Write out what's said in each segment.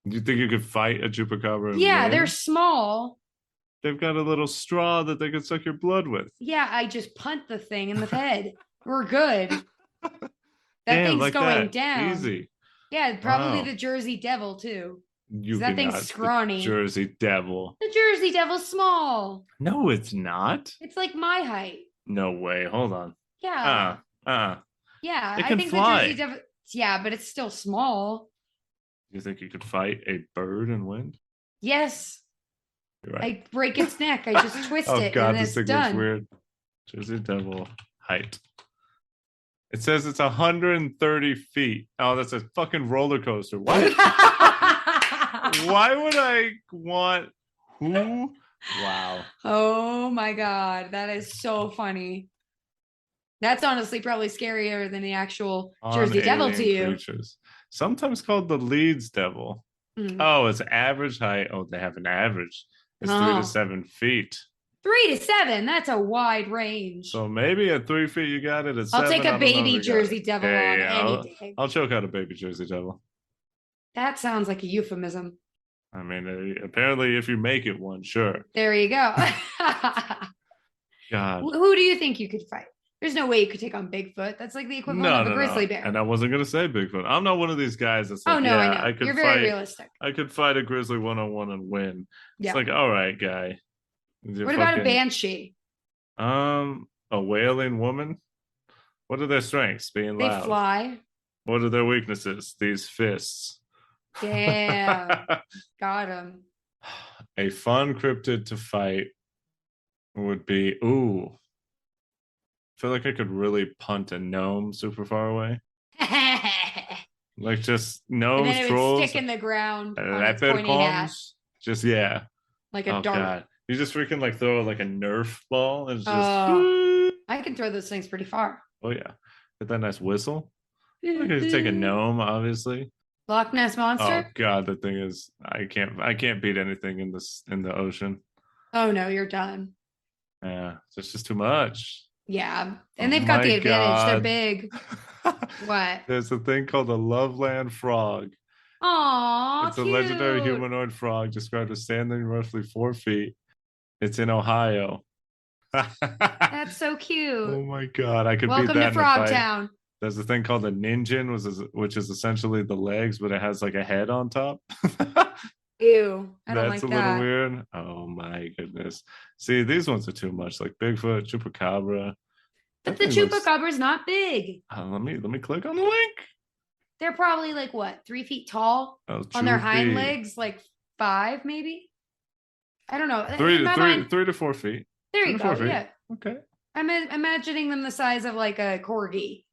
Do you think you could fight a chupacabra and Yeah, they're win? small. They've got a little straw that they can suck your blood with. Yeah, I just punt the thing in the head. We're good. That Damn, thing's like going that. down. Easy. Yeah, probably Wow. the Jersey Devil too. Because You that thing's cannot. The scrawny. Jersey Devil. The Jersey Devil's small. No, it's not. It's like my height. No way. Hold on. Yeah. Ah, ah. Yeah. It I can think the Jersey fly. Devil. Yeah, but it's still small. You think you could fight a bird and win? Yes. You're right. I break its neck. I just twist Oh it and God, this it's thing looks done. weird. Jersey Devil height. It says it's 130 feet. Oh, that's a fucking roller coaster. What? Why would I want who? Wow. Oh my God. That is so funny. That's honestly probably scarier than the actual On Jersey Devil to alien you. creatures. Sometimes called the Leeds Devil. Mm. Oh, it's average height. Oh, they have an average. It's 3 to 7 feet. 3 to 7. That's a wide range. So maybe at 3 feet you got it. At I'll 7, take I a don't know if baby you got Jersey it. Devil Yeah, on yeah, any day. I'll choke out a baby Jersey Devil. That sounds like a euphemism. I mean, apparently, if you make it one, sure. There you go. God. Who do you think you could fight? There's no way you could take on Bigfoot. That's like the equivalent of a grizzly bear. And I wasn't gonna say Bigfoot. I'm not one of these guys that's Oh like, no, yeah, I know. I could You're fight. very realistic. I could fight a grizzly 1-on-1 and win. Yeah. It's like, all right, guy. What about a banshee? A wailing woman. What are their strengths? Being They loud. fly. What are their weaknesses? These fists. Damn. Got him. A fun cryptid to fight would be, ooh. I feel like I could really punt a gnome super far away. Like just gnomes, and then it trolls, would stick in the ground on its pointy hat. Just yeah. Like a dart. God. You just freaking like throw like a Nerf ball and just I can throw those things pretty far. Oh yeah. Get that nice whistle. I could take a gnome, obviously. Loch Ness Monster? Oh God, the thing is I can't beat anything in the ocean. Oh no, you're done. Yeah, it's just too much. Yeah. And they've got the advantage. They're big. What? There's a thing called a Loveland frog. Aww, it's a legendary humanoid frog described as standing roughly 4 feet. It's in Ohio. That's so cute. Oh my God, I could Welcome beat that to Frogtown. There's a thing called a ninjin, which is essentially the legs, but it has like a head on top. Ew, I don't That's like a little that. weird. Oh my goodness. See, these ones are too much. Like Bigfoot, Chupacabra. But the Chupacabra's not big. Let me click on the link. They're probably like what, 3 feet tall on their hind legs, like 5 maybe. I don't know. 3 to 4 feet. There you go. Yeah. Okay. I'm imagining them the size of like a corgi.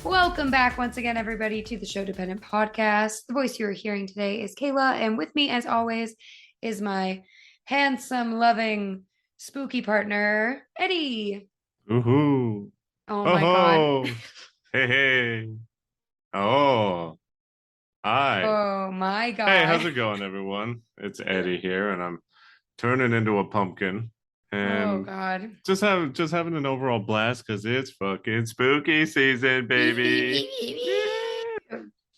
Welcome back once again, everybody, to the Sho-Dependent podcast. The voice you are hearing today is Kayla, and with me, as always, is my handsome, loving, spooky partner, Eddie. Ooh. Oh my God. Hey. Oh. Hi. Oh my God. Hey, how's it going, everyone? It's Eddie here, and I'm turning into a pumpkin. And oh God. Just having an overall blast because it's fucking spooky season, baby.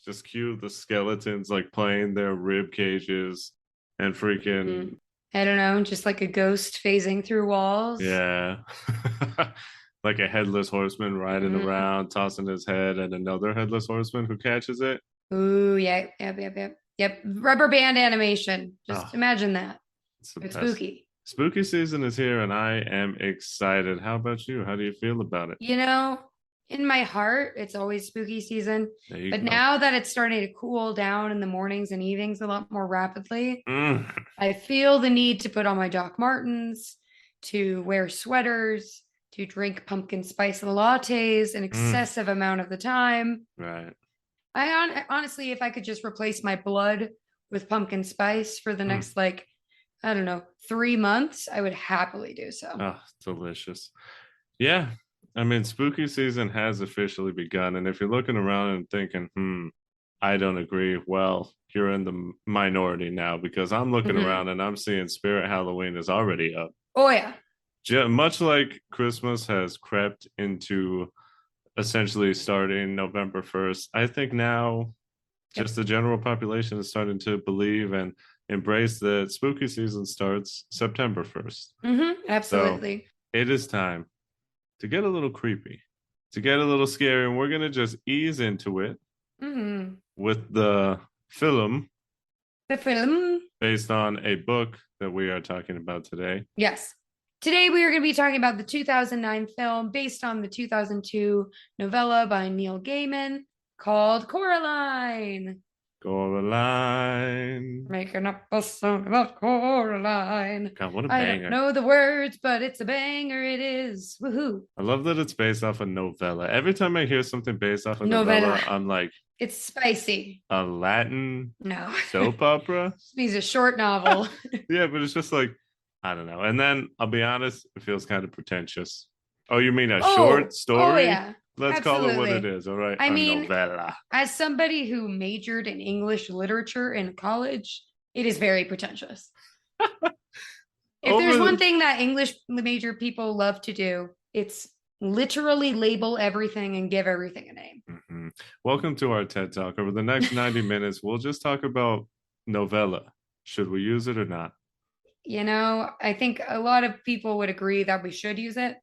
Just cue the skeletons like playing their rib cages and freaking I don't know, just like a ghost phasing through walls. Yeah. Like a headless horseman riding around, tossing his head, and another headless horseman who catches it. Ooh, yeah, yep. Rubber band animation. Just imagine that. It's spooky. Spooky season is here, and I am excited. How about you? How do you feel about it? You know, in my heart, it's always spooky season. But now that it's starting to cool down in the mornings and evenings a lot more rapidly, I feel the need to put on my Doc Martens, to wear sweaters, to drink pumpkin spice lattes an excessive amount of the time. Right. I honestly, if I could just replace my blood with pumpkin spice for the next, like, I don't know, 3 months, I would happily do so. Oh, delicious. Yeah. I mean, spooky season has officially begun. And if you're looking around and thinking, I don't agree, well, you're in the minority now because I'm looking around and I'm seeing Spirit Halloween is already up. Oh, yeah. Much like Christmas has crept into essentially starting November 1st, I think now just the general population is starting to believe and embrace that spooky season starts September 1st. Absolutely. So it is time to get a little creepy, to get a little scary, and we're going to just ease into it with the film. The film. Based on a book that we are talking about today. Yes. Today we are going to be talking about the 2009 film based on the 2002 novella by Neil Gaiman called Coraline. Coraline. Making up a song about Coraline. God, what a banger. I don't know the words, but it's a banger. It is. Woohoo. I love that it's based off a novella. Every time I hear something based off a novella, I'm like, it's spicy. A Latin soap opera? This means a short novel. Yeah, but it's just like, I don't know. And then I'll be honest, it feels kind of pretentious. Oh, you mean a short story? Oh, yeah. Let's call it what it is. All right. I mean, novella. As somebody who majored in English literature in college, it is very pretentious. If there's one thing that English major people love to do, it's literally label everything and give everything a name. Welcome to our TED Talk. Over the next 90 minutes, we'll just talk about novella. Should we use it or not? You know, I think a lot of people would agree that we should use it.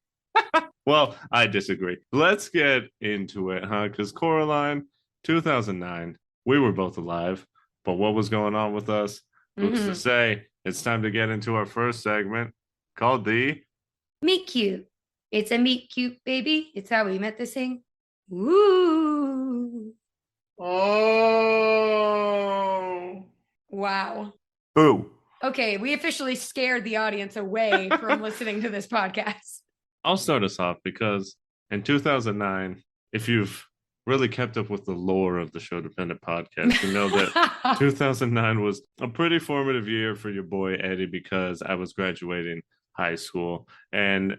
Well, I disagree. Let's get into it, huh? Because Coraline, 2009, we were both alive. But what was going on with us? Who's to say? It's time to get into our first segment called the Meet Cute. It's a meet cute, baby. It's how we met this thing. Woo! Oh! Wow. Boo. Okay, we officially scared the audience away from listening to this podcast. I'll start us off because in 2009, if you've really kept up with the lore of the Sho-Dependent podcast, you know that 2009 was a pretty formative year for your boy Eddie because I was graduating high school. And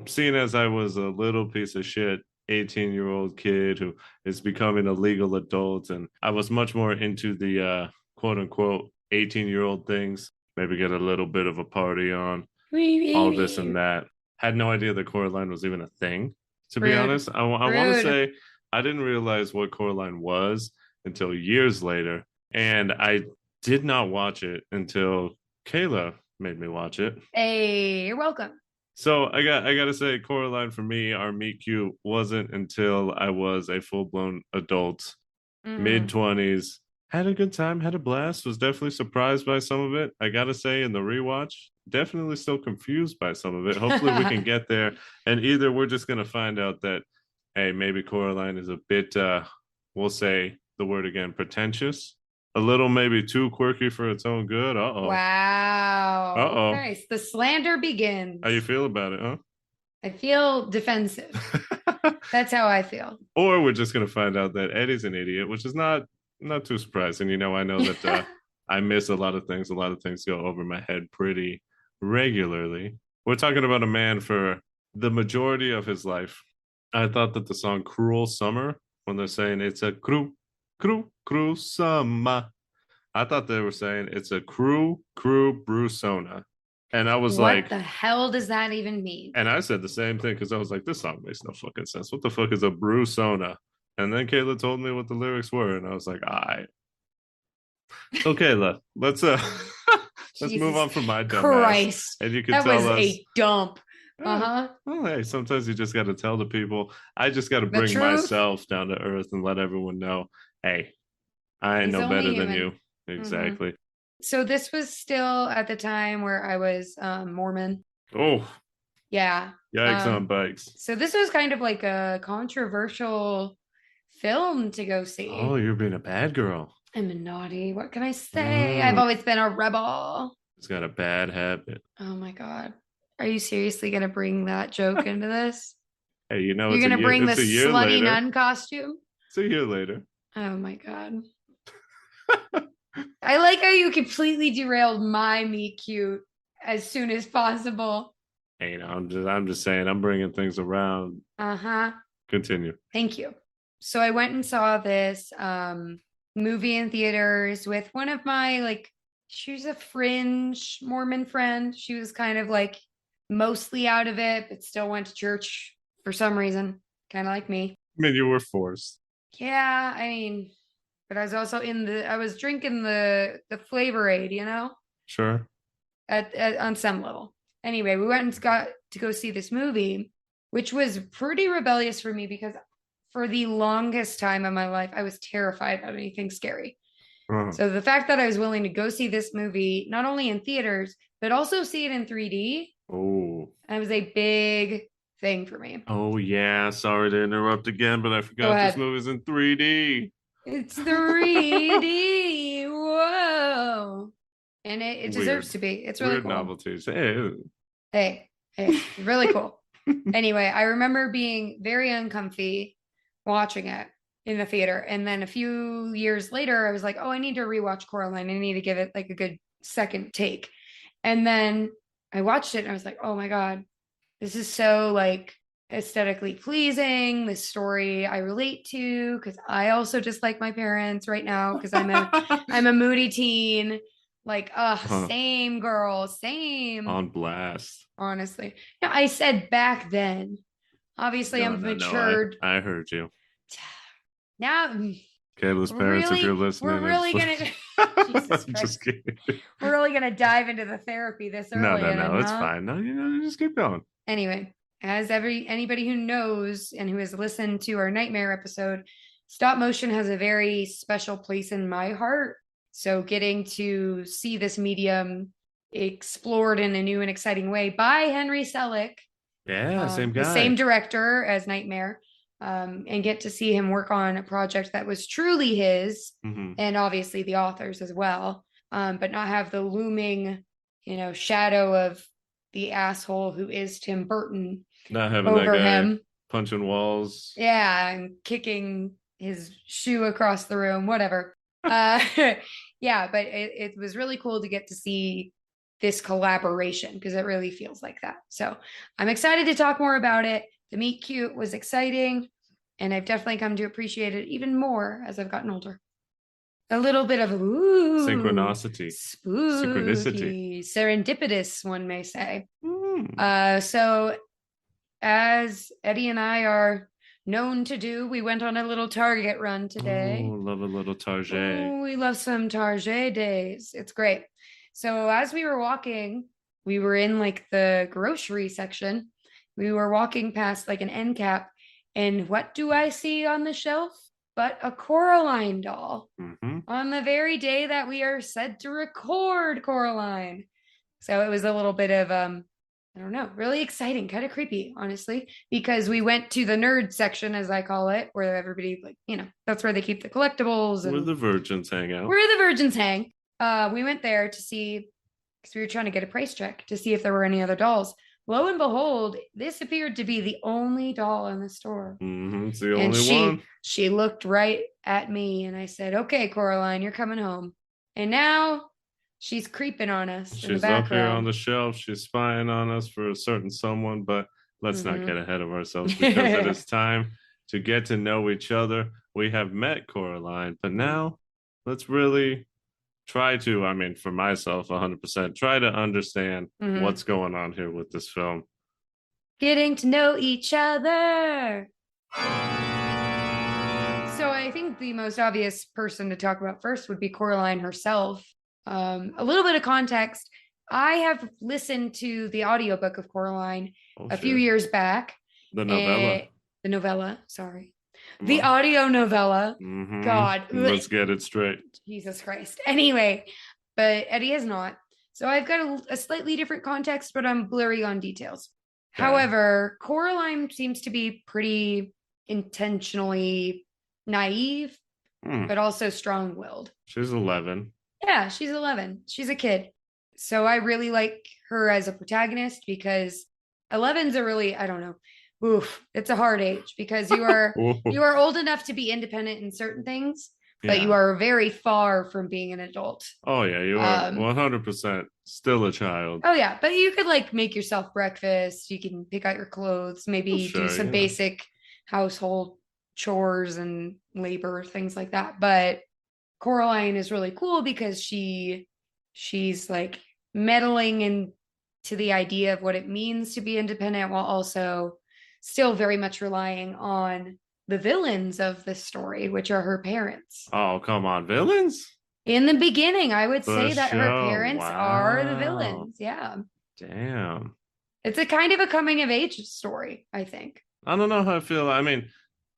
seeing as I was a little piece of shit 18-year-old kid who is becoming a legal adult, and I was much more into the quote unquote 18-year-old things, maybe get a little bit of a party on, all this and that. Had no idea that Coraline was even a thing, to be honest. I want to say I didn't realize what Coraline was until years later, and I did not watch it until Kayla made me watch it. Hey, you're welcome. So I got to say, Coraline for me, our meet cute wasn't until I was a full-blown adult, mid-20s. Had a good time, had a blast, was definitely surprised by some of it. I got to say, in the rewatch, definitely still confused by some of it. Hopefully we can get there. And either we're just going to find out that, hey, maybe Coraline is a bit, we'll say the word again, pretentious. A little maybe too quirky for its own good. Uh-oh. Wow. Uh-oh. Nice. The slander begins. How you feel about it, huh? I feel defensive. That's how I feel. Or we're just going to find out that Eddie's an idiot, which is not too surprising. You know, I know that I miss a lot of things. A lot of things go over my head pretty regularly. We're talking about a man for the majority of his life. I thought that the song Cruel Summer, when they're saying it's a cruel summer, I thought they were saying it's a cruel Brusona. And I was like, what the hell does that even mean? And I said the same thing because I was like, this song makes no fucking sense. What the fuck is a Brusona? And then Kayla told me what the lyrics were, and I was like, all right. So Kayla, let's move on from my dumb Christ. And you can tell us. That was a dump. Well, hey, sometimes you just got to tell the people. I just got to bring myself down to earth and let everyone know, hey, I ain't no better than you. Exactly. So this was still at the time where I was Mormon. Oh. Yeah. Yikes on bikes. So this was kind of like a controversial film to go see. Oh, you're being a bad girl. I'm a naughty. What can I say? I've always been a rebel. It's got a bad habit. Oh my God. Are you seriously going to bring that joke into this? Hey, you know, you're going to bring the slutty nun costume? It's a year later. Oh my God. I like how you completely derailed my meet cute as soon as possible. Hey, no, I'm just saying, I'm bringing things around. Uh-huh. Continue. Thank you. So I went and saw this movie in theaters with one of my like, she's a fringe Mormon friend. She was kind of like mostly out of it, but still went to church for some reason, kind of like me. I mean, you were forced. Yeah, I mean, but I was also I was drinking the flavor aid, you know, Sure. at on some level. Anyway, we went and got to go see this movie, which was pretty rebellious for me because for the longest time of my life, I was terrified of anything scary. So the fact that I was willing to go see this movie, not only in theaters, but also see it in 3D, Oh. that was a big thing for me. Oh yeah. Sorry to interrupt again, but I Go forgot this ahead. movie's in 3D. It's 3D. Whoa. And it deserves to be. It's really Weird cool. novelties. Hey, really cool. Anyway, I remember being very uncomfy watching it in the theater. And then a few years later, I was like, oh, I need to rewatch Coraline. I need to give it like a good second take. And then I watched it and I was like, oh my God, this is so like aesthetically pleasing. This story I relate to because I also dislike my parents right now because I'm a moody teen. Like, same girl, same. On blast. Honestly. No, I said back then. Obviously, I'm matured. No, I heard you. Now, Kayla's parents, if you're listening, we're really gonna. Jesus Christ. Just kidding. We're really gonna dive into the therapy this early. No, it's fine. No, just keep going. Anyway, as anybody who knows and who has listened to our nightmare episode, stop motion has a very special place in my heart. So getting to see this medium explored in a new and exciting way by Henry Selick. Yeah, same guy. The same director as Nightmare. And get to see him work on a project that was truly his, and obviously the authors as well, but not have the looming, shadow of the asshole who is Tim Burton not having over that guy him punching walls. Yeah, and kicking his shoe across the room, whatever. Yeah, but it was really cool to get to see this collaboration because it really feels like that. So I'm excited to talk more about it. The meet cute was exciting, and I've definitely come to appreciate it even more as I've gotten older. A little bit of synchronicity, spooky, synchronicity, serendipitous, one may say. So as Eddie and I are known to do, we went on a little Target run today. Oh, love a little Target. Oh, we love some Target days. It's great. So as we were walking, we were in like the grocery section. We were walking past like an end cap, and what do I see on the shelf but a Coraline doll on the very day that we are said to record Coraline. So it was a little bit of I don't know, really exciting, kind of creepy, honestly, because we went to the nerd section, as I call it, where everybody that's where they keep the collectibles and where the virgins hang out. Where the virgins hang. We went there to see, because we were trying to get a price check to see if there were any other dolls. Lo and behold, this appeared to be the only doll in the store. It's the only one. She looked right at me, and I said, "Okay, Coraline, you're coming home." And now she's creeping on us. She's up here on the shelf. She's spying on us for a certain someone, but let's not get ahead of ourselves because it is time to get to know each other. We have met Coraline, but now let's really try to, for myself, 100%, try to understand what's going on here with this film. Getting to know each other. So I think the most obvious person to talk about first would be Coraline herself. A little bit of context. I have listened to the audiobook of Coraline a few years back. The novella. Sorry. The audio novella. God. Let's get it straight. Jesus Christ. Anyway, but Eddie has not. So I've got a slightly different context, but I'm blurry on details. Okay. However, Coraline seems to be pretty intentionally naive, but also strong-willed. She's 11. Yeah, she's 11. She's a kid. So I really like her as a protagonist because 11's a really, I don't know. Oof, it's a hard age because you are old enough to be independent in certain things, but you are very far from being an adult. Oh yeah, you are 100% still a child. Oh yeah, but you could like make yourself breakfast. You can pick out your clothes, maybe do some basic household chores and labor, things like that. But Coraline is really cool because she's like meddling into the idea of what it means to be independent while also still very much relying on the villains of the story, which are her parents. Oh, come on, villains? In the beginning, I would say that her parents are the villains. Yeah. Damn. It's a kind of a coming of age story, I think. I don't know how I feel. I mean,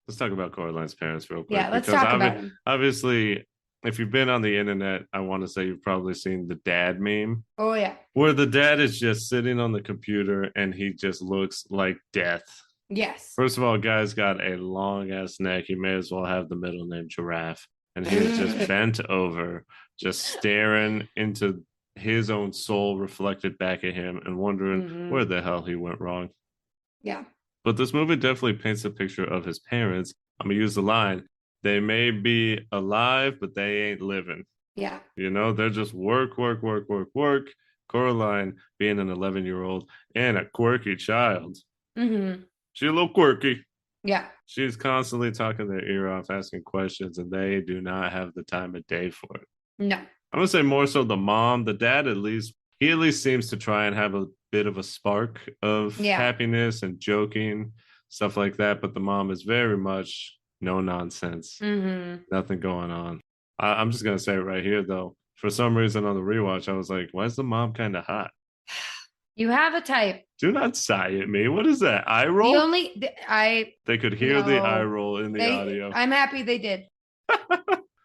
let's talk about Coraline's parents real quick. Yeah, let's talk about them. Obviously, if you've been on the internet, I want to say you've probably seen the dad meme. Oh, yeah. Where the dad is just sitting on the computer and he just looks like death. Yes. First of all, guy's got a long ass neck. He may as well have the middle name Giraffe. And he's just bent over, just staring into his own soul reflected back at him and wondering where the hell he went wrong. Yeah. But this movie definitely paints a picture of his parents. I'm going to use the line, they may be alive, but they ain't living. Yeah. You know, they're just work. Coraline being an 11-year-old and a quirky child. She's a little quirky. Yeah. She's constantly talking their ear off, asking questions, and they do not have the time of day for it. No. I'm going to say more so the mom. The dad, he at least seems to try and have a bit of a spark of happiness and joking, stuff like that. But the mom is very much no nonsense. Nothing going on. I'm just going to say it right here, though. For some reason on the rewatch, I was like, why is the mom kind of hot? You have a type. Do not sigh at me. What is that? Eye roll? They could hear the eye roll in the audio. I'm happy they did.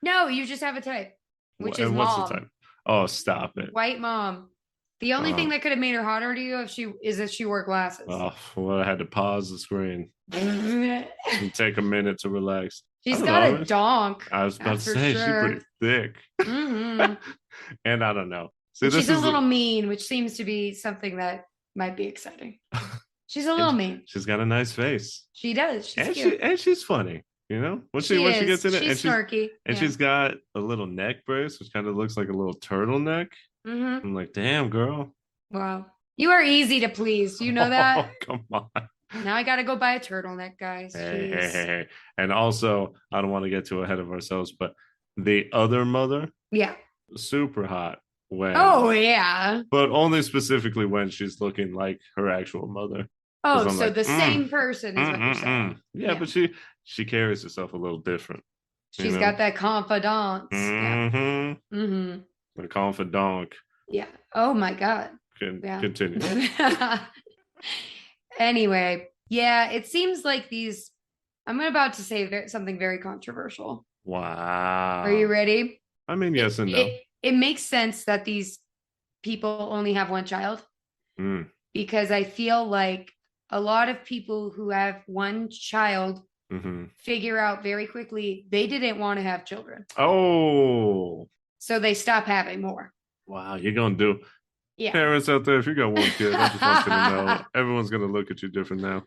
No, you just have a type, which is what's mom. The type? Oh, stop it. White mom. The only thing that could have made her hotter to you if she wore glasses. Oh, well, I had to pause the screen and take a minute to relax. She's got a donk. I was about to say she's pretty thick. And I don't know. See, she's a little mean, which seems to be something that might be exciting. She's a little mean. She's got a nice face. She does. She's cute. And she's funny. You know, when she gets in it, she's snarky. And she's got a little neck brace, which kind of looks like a little turtleneck. I'm like, damn, girl. Wow. You are easy to please. You know that? Oh, come on. Now I got to go buy a turtleneck, guys. Hey. And also, I don't want to get too ahead of ourselves, but the other mother. Yeah. Super hot. But only specifically when she's looking like her actual mother. Oh, so the same person is what you're saying. Yeah, but she carries herself a little different. She's got that confidence. The confidant. Yeah. Oh my God. Continue. Anyway, yeah, it seems like I'm about to say something very controversial. Wow. Are you ready? I mean, yes and no. It makes sense that these people only have one child because I feel like a lot of people who have one child figure out very quickly they didn't want to have children. Oh. So they stop having more. Wow, you're going to do. Parents out there, if you got one kid, I just want you to know everyone's going to look at you different now.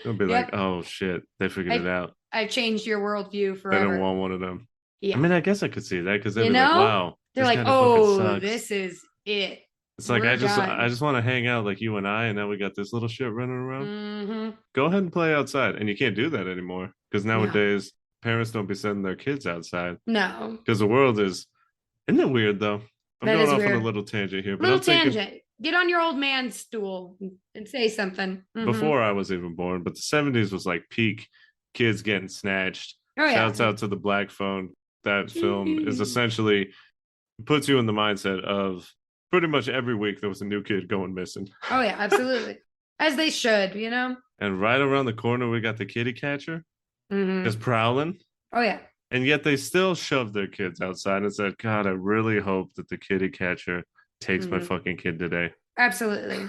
They'll be like, oh, shit, they figured it out. I've changed your worldview forever. They don't want one of them. Yeah. I mean, I guess I could see that because they'd be like, wow. They're like, oh, this is it. It's like, I just want to hang out like you and I, and now we got this little shit running around. Go ahead and play outside. And you can't do that anymore because nowadays parents don't be sending their kids outside. No. Because the world isn't it weird though? I'm going off on a little tangent here. But Get on your old man stool and say something. Before I was even born, but the 70s was like peak kids getting snatched. Shouts out to the Black Phone. That film is essentially puts you in the mindset of pretty much every week there was a new kid going missing. Oh yeah, absolutely. As they should, you know. And right around the corner we got the kitty catcher just prowling. Oh yeah. And yet they still shoved their kids outside and said, God, I really hope that the kitty catcher takes my fucking kid today. Absolutely.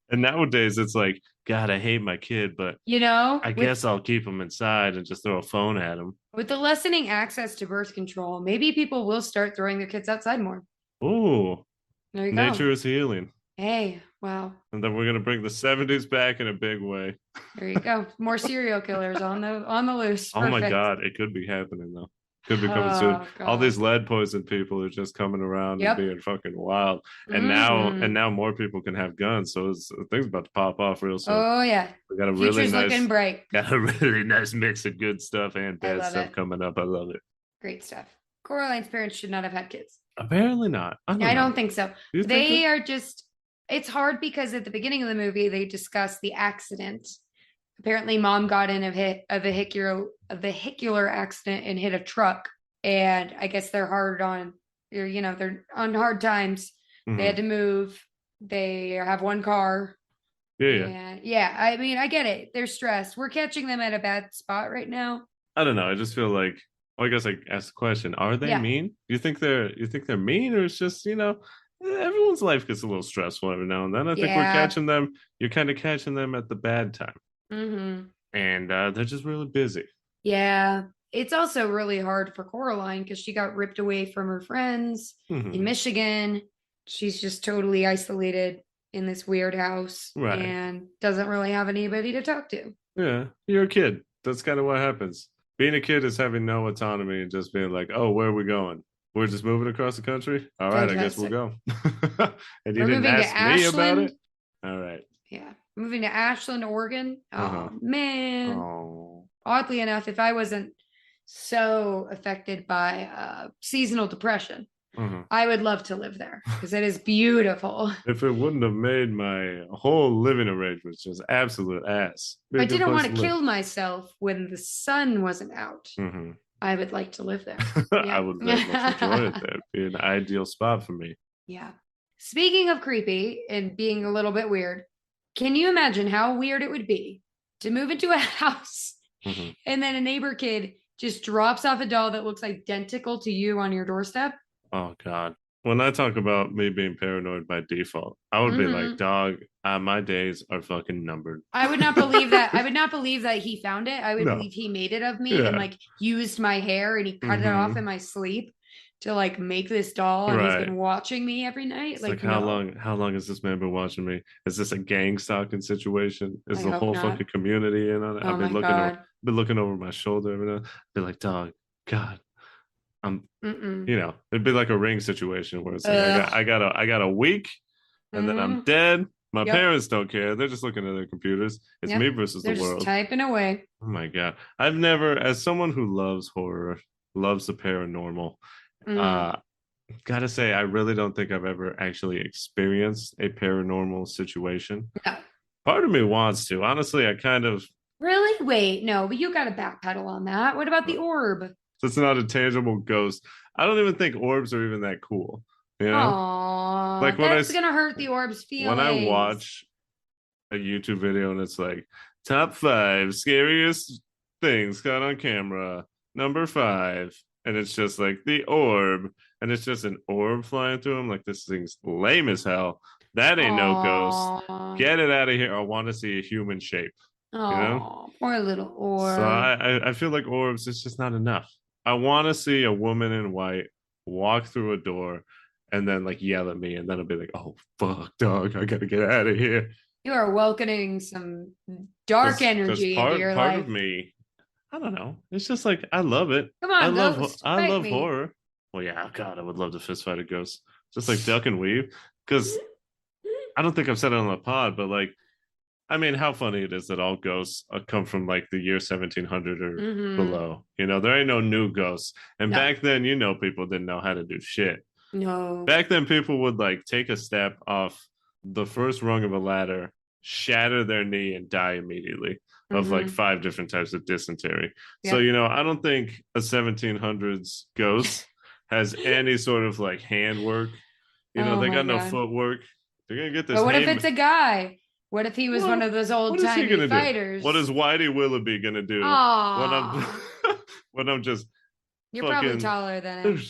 And nowadays it's like, God, I hate my kid, but I guess I'll keep him inside and just throw a phone at him. With the lessening access to birth control, maybe people will start throwing their kids outside more. Ooh. There you go. Nature is healing. Hey, wow. And then we're gonna bring the 70s back in a big way. There you go. More serial killers on the loose. Perfect. Oh my God, it could be happening though. Could be coming soon. Oh, All God. these lead poison people are just coming around and Yep. being fucking wild. And Mhm. now more people can have guns. So things about to pop off real soon. Oh, yeah. We got a really Future's looking bright. nice mix of good stuff and I bad love stuff it. coming up. I love it. Great stuff. Coraline's parents should not have had kids. Apparently not. I don't I know. don't think so. Do you think They that? are just, it's hard because at the beginning of the movie, they discuss the accident. Apparently, mom got in a vehicular accident and hit a truck. And I guess they're they're on hard times. They had to move. They have one car. Yeah. And yeah, I mean, I get it. They're stressed. We're catching them at a bad spot right now. I don't know. I just feel like, well, I guess I asked the question: are they Yeah. mean? You think they're mean, or it's just everyone's life gets a little stressful every now and then. I think we're Yeah. catching them. You're kind of catching them at the bad time, Mm-hmm. and they're just really busy. Yeah. It's also really hard for Coraline because she got ripped away from her friends in Michigan. She's just totally isolated in this weird house Right. and doesn't really have anybody to talk to. Yeah, you're a kid. That's kind of what happens. Being a kid is having no autonomy and just being like, "Oh, where are we going? We're just moving across the country. All right, I guess we'll go." And you We're didn't moving to ask me about Ashland. it. All right. Yeah. Moving to Ashland, Oregon. Oh, man. Oh. Oddly enough, if I wasn't so affected by seasonal depression, I would love to live there because it is beautiful. If it wouldn't have made my whole living arrangements just absolute ass. If I didn't want to kill myself when the sun wasn't out, I would like to live there. I would very much enjoy it there. It'd be an ideal spot for me. Yeah. Speaking of creepy and being a little bit weird, can you imagine how weird it would be to move into a house and then a neighbor kid just drops off a doll that looks identical to you on your doorstep? Oh, God. When I talk about me being paranoid by default, I would be like, dog, my days are fucking numbered. I would not believe that. I would not believe that he found it. I would believe he made it of me and like used my hair and he cut it off in my sleep to like make this doll and he's been watching me every night. It's like how long has this man been watching me? Is this a gang stalking situation? Is the whole fucking community in on it? Oh, I've been looking over my shoulder every now. Be like, dog, God, it'd be like a Ring situation where it's like I got a week and then I'm dead. My parents don't care. They're just looking at their computers. It's me versus the world. Just typing away. Oh my God. I've never, as someone who loves horror, loves the paranormal, gotta say, I really don't think I've ever actually experienced a paranormal situation. No. Part of me wants to. Honestly, I kind of. Really? Wait, no, but you got to backpedal on that. What about the orb? It's not a tangible ghost. I don't even think orbs are even that cool. You know? Aww, like that's gonna hurt the orb's feelings. When I watch a YouTube video and it's like top 5 scariest things caught on camera, number 5, and it's just like the orb, and it's just an orb flying through him, like this thing's lame as hell. That ain't no ghost. Get it out of here. I want to see a human shape. Oh, poor little orb. So I feel like orbs, it's just not enough. I want to see a woman in white walk through a door and then like yell at me, and then I'll be like, "Oh fuck, dog, I gotta get out of here." You are welcoming some dark energy into your life. Part of me, I don't know. It's just like I love it. Come on, I love horror. Well, yeah, God, I would love to fist fight a ghost, just like duck and weave. Because I don't think I've said it on the pod, but like, I mean, how funny it is that all ghosts come from like the year 1700 or below. There ain't no new ghosts. And back then, people didn't know how to do shit. No. Back then, people would like take a step off the first rung of a ladder, shatter their knee, and die immediately of like 5 different types of dysentery. Yep. So, I don't think a 1700s ghost has any sort of like handwork. They got no footwork. They're going to get this. But what if it's a guy? What if he was one of those old-timey fighters? What is Whitey Willoughby going to do when I'm just... You're probably taller than him.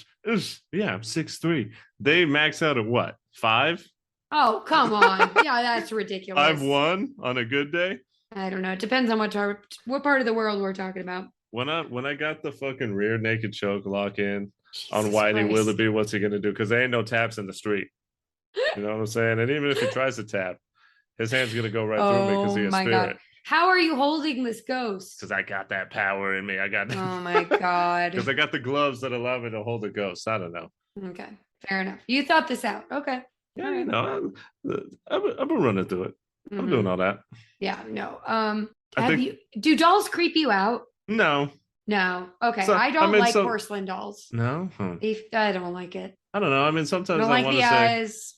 Yeah, I'm 6'3". They max out at what? 5? Oh, come on. Yeah, that's ridiculous. 5'1" on a good day? I don't know. It depends on what part of the world we're talking about. When I got the fucking rear naked choke lock in on Whitey Willoughby, what's he going to do? Because there ain't no taps in the street. You know what I'm saying? And even if he tries to tap, his hand's going to go right through me because he has spirit. God. How are you holding this ghost? Because I got that power in me. I got. Oh my God. Because I got the gloves that allow me to hold a ghost. I don't know. Okay, fair enough. You thought this out. Okay. Yeah, All right. you know, I've been running through it. I'm doing all that. Yeah, no. Do dolls creep you out? No. No. Okay. So, I don't like porcelain dolls. No? I don't like it. I don't know. I mean, sometimes I I want to say, eyes.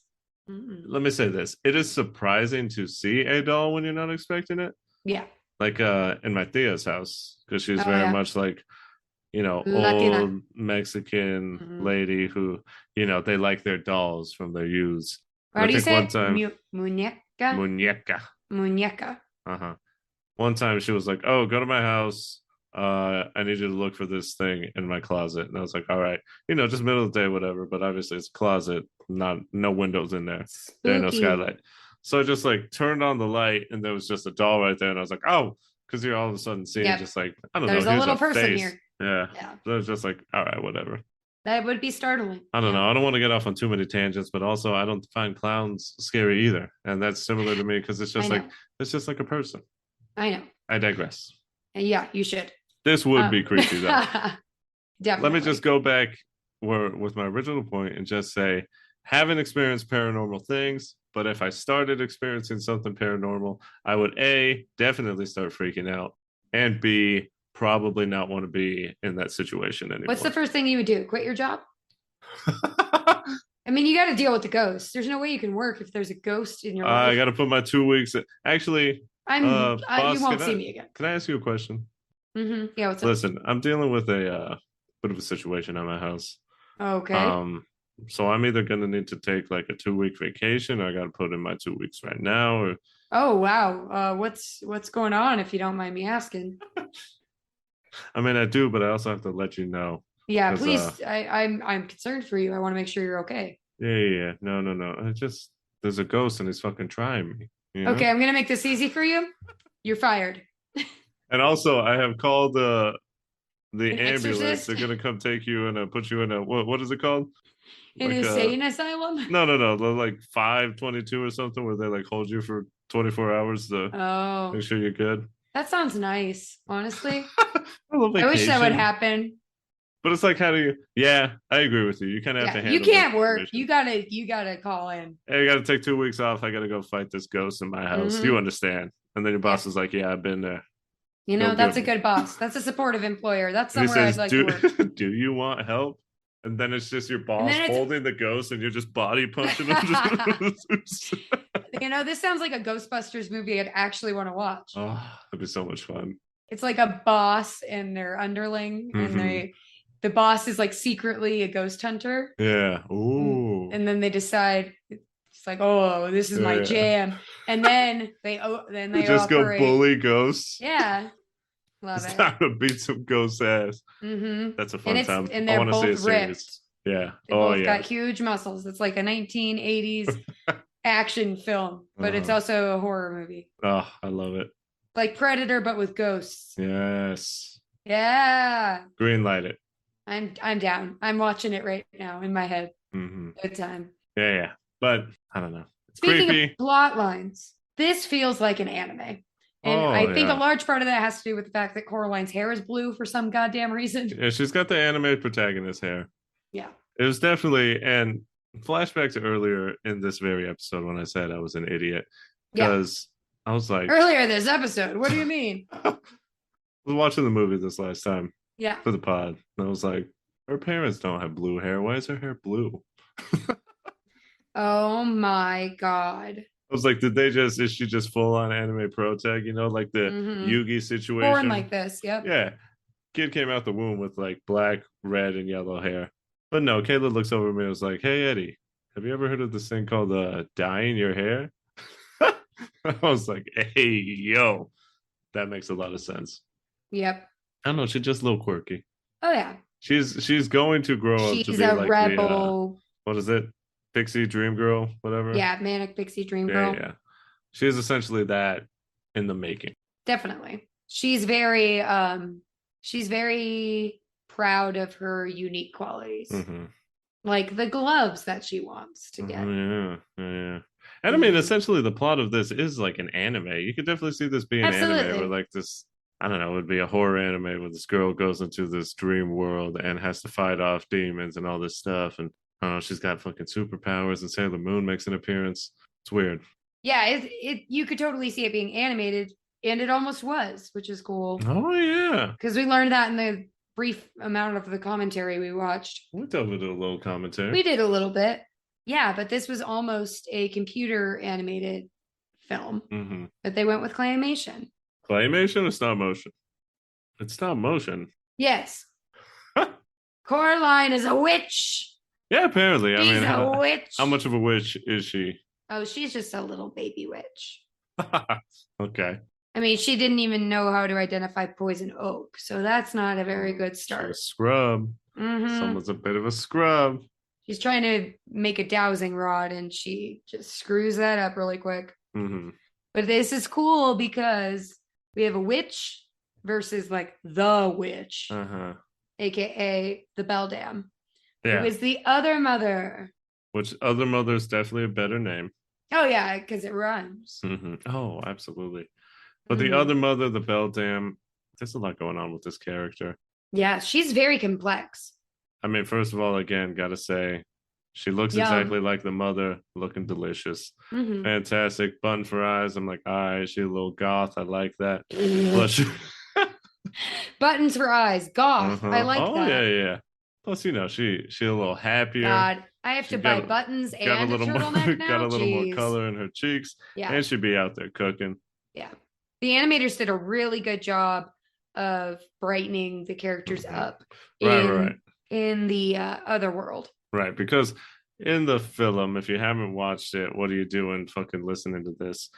let me say this. It is surprising to see a doll when you're not expecting it. Yeah. Like in my Thea's house, because she's very much like, Latina. old Mexican lady who, they like their dolls from their youth. How do you say one time, muñeca? Muñeca. Uh-huh. One time she was like, oh, go to my house. I need you to look for this thing in my closet. And I was like, all right, just middle of the day, whatever. But obviously it's a closet, no windows in there. Spooky. There ain't no skylight. So I just like turned on the light and there was just a doll right there. And I was like, oh, because you're all of a sudden seeing just like, I don't know. There's a little person here. Yeah. So it's just like, all right, whatever. That would be startling. I don't know. I don't want to get off on too many tangents, but also I don't find clowns scary either. And that's similar to me because it's just like a person. I know. I digress. Yeah, you should. This would be creepy though. Definitely. Let me just go back with my original point and just say, haven't experienced paranormal things, but if I started experiencing something paranormal, I would A, definitely start freaking out, and B, probably not want to be in that situation anymore. What's the first thing you would do? Quit your job? I mean, you got to deal with the ghost. There's no way you can work if there's a ghost in your life. I got to put my 2 weeks. Actually, boss, you won't see me again. Can I ask you a question? Yeah, what's up? Listen, I'm dealing with a bit of a situation at my house. Okay. So I'm either going to need to take like a 2-week vacation, or I got to put in my 2 weeks right now. Or... Oh, wow. What's going on, if you don't mind me asking? I mean, I do, but I also have to let you know. Yeah, please. I'm concerned for you. I want to make sure you're okay. Yeah. No. There's a ghost and he's fucking trying me. Okay, I'm gonna make this easy for you. You're fired. And also, I have called the ambulance. Exorcist? They're gonna come take you and put you in a what is it called? An insane asylum? No. Like 522 or something, where they like hold you for 24 hours to make sure you're good. That sounds nice, honestly. I wish that would happen. But it's like, how do you? Yeah, I agree with you. You kind of have to handle. You can't work. You gotta call in. Hey, you gotta take 2 weeks off. I gotta go fight this ghost in my house. You understand? And then your boss is like, "Yeah, I've been there." That's a good boss. That's a supportive employer. That's somewhere I'd like to work. Do you want help? And then it's just your boss holding the ghost, and you're just body punching him. This sounds like a Ghostbusters movie I'd actually want to watch. Oh, that'd be so much fun. It's like a boss and their underling, and the boss is like secretly a ghost hunter. Yeah. Ooh. And then they decide it's like, oh, this is my jam. And then they just operate. Go bully ghosts. Yeah. Love it's it. time to beat some ghost ass. That's a fun time. And they're both ripped. Yeah. They both got huge muscles. It's like a 1980s action film, but it's also a horror movie. Oh, I love it. Like Predator, but with ghosts. Yes. Yeah. Green light it. I'm down. I'm watching it right now in my head. Good time. Yeah. But I don't know. It's Speaking creepy. of plot lines, this feels like an anime. And I think a large part of that has to do with the fact that Coraline's hair is blue for some goddamn reason. Yeah, she's got the anime protagonist hair. Yeah. It was definitely, and flashback to earlier in this very episode when I said I was an idiot. Because I was like... Earlier this episode? What do you mean? I was watching the movie this last time. Yeah. For the pod. And I was like, her parents don't have blue hair. Why is her hair blue? Oh my God. I was like, is she just full on anime pro tag? Like the Yugi situation? Born like this, yep. Yeah. Kid came out the womb with like black, red, and yellow hair. But no, Kayla looks over at me and was like, hey, Eddie, have you ever heard of this thing called dyeing your hair? I was like, hey, yo. That makes a lot of sense. Yep. I don't know, she's just a little quirky. Oh, yeah. She's going to grow up to be a like rebel. What is it? Pixie Dream Girl, whatever. Yeah, manic pixie dream girl. Yeah. She's essentially that in the making. Definitely. She's very proud of her unique qualities. Like the gloves that she wants to get. Yeah. And I mean, essentially, the plot of this is like an anime. You could definitely see this being an anime where, like, this, I don't know, it would be a horror anime where this girl goes into this dream world and has to fight off demons and all this stuff. And I don't know, she's got fucking superpowers, and Sailor Moon makes an appearance. It's weird. Yeah, you could totally see it being animated, and it almost was, which is cool. Oh, yeah. Because we learned that in the brief amount of the commentary we watched. We did a little commentary. We did a little bit. Yeah, but this was almost a computer animated film. But they went with claymation. Claymation or stop motion? It's stop motion. Yes. Coraline is a witch. Yeah, apparently. She's a witch. How much of a witch is she? Oh, she's just a little baby witch. Okay. I mean, she didn't even know how to identify poison oak, so that's not a very good start. She's a scrub. Someone's a bit of a scrub. She's trying to make a dowsing rod, and she just screws that up really quick. But this is cool because we have a witch versus like the witch, aka the Beldam, who is the other mother. Which other mother is definitely a better name. Oh yeah, because it rhymes. Oh, absolutely. But the other mother, the Beldam, there's a lot going on with this character. Yeah, she's very complex. I mean, first of all, again, gotta say, she looks exactly like the mother, looking delicious. Fantastic. Button for eyes. I'm like, all right, she's a little goth. I like that. Buttons for eyes. Goth. I like that. Oh, yeah. Plus, you know, she's a little happier. God, I have to buy buttons and a turtleneck now. Got a little more color in her cheeks. Yeah. And she'd be out there cooking. Yeah. The animators did a really good job of brightening the characters up in the other world. Right, because in the film, if you haven't watched it, what are you doing fucking listening to this?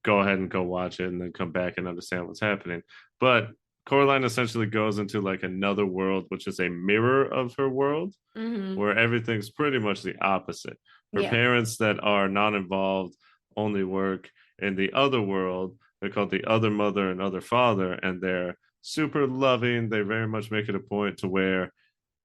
Go ahead and go watch it and then come back and understand what's happening. But Coraline essentially goes into like another world, which is a mirror of her world, where everything's pretty much the opposite. Her parents that are not involved only work in the other world. They're called the other mother and other father, and they're super loving. They very much make it a point to where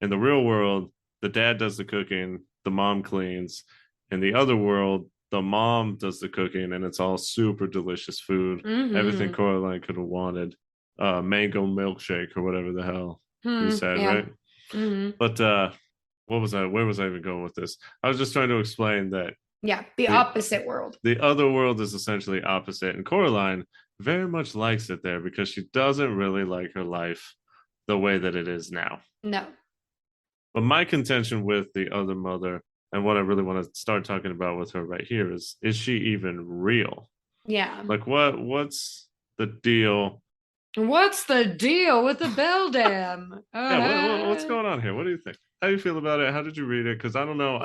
in the real world, the dad does the cooking, the mom cleans. In the other world, the mom does the cooking, and it's all super delicious food. Everything Coraline could have wanted. Mango milkshake or whatever the hell you said, right? But what was I? Where was I even going with this? I was just trying to explain that. Yeah, the opposite world. The other world is essentially opposite, and Coraline very much likes it there because she doesn't really like her life the way that it is now. No. But my contention with the other mother and what I really want to start talking about with her right here is she even real? Yeah. Like what's the deal? What's the deal with the Beldam? What's going on here? What do you think? How do you feel about it? How did you read it? Because I don't know.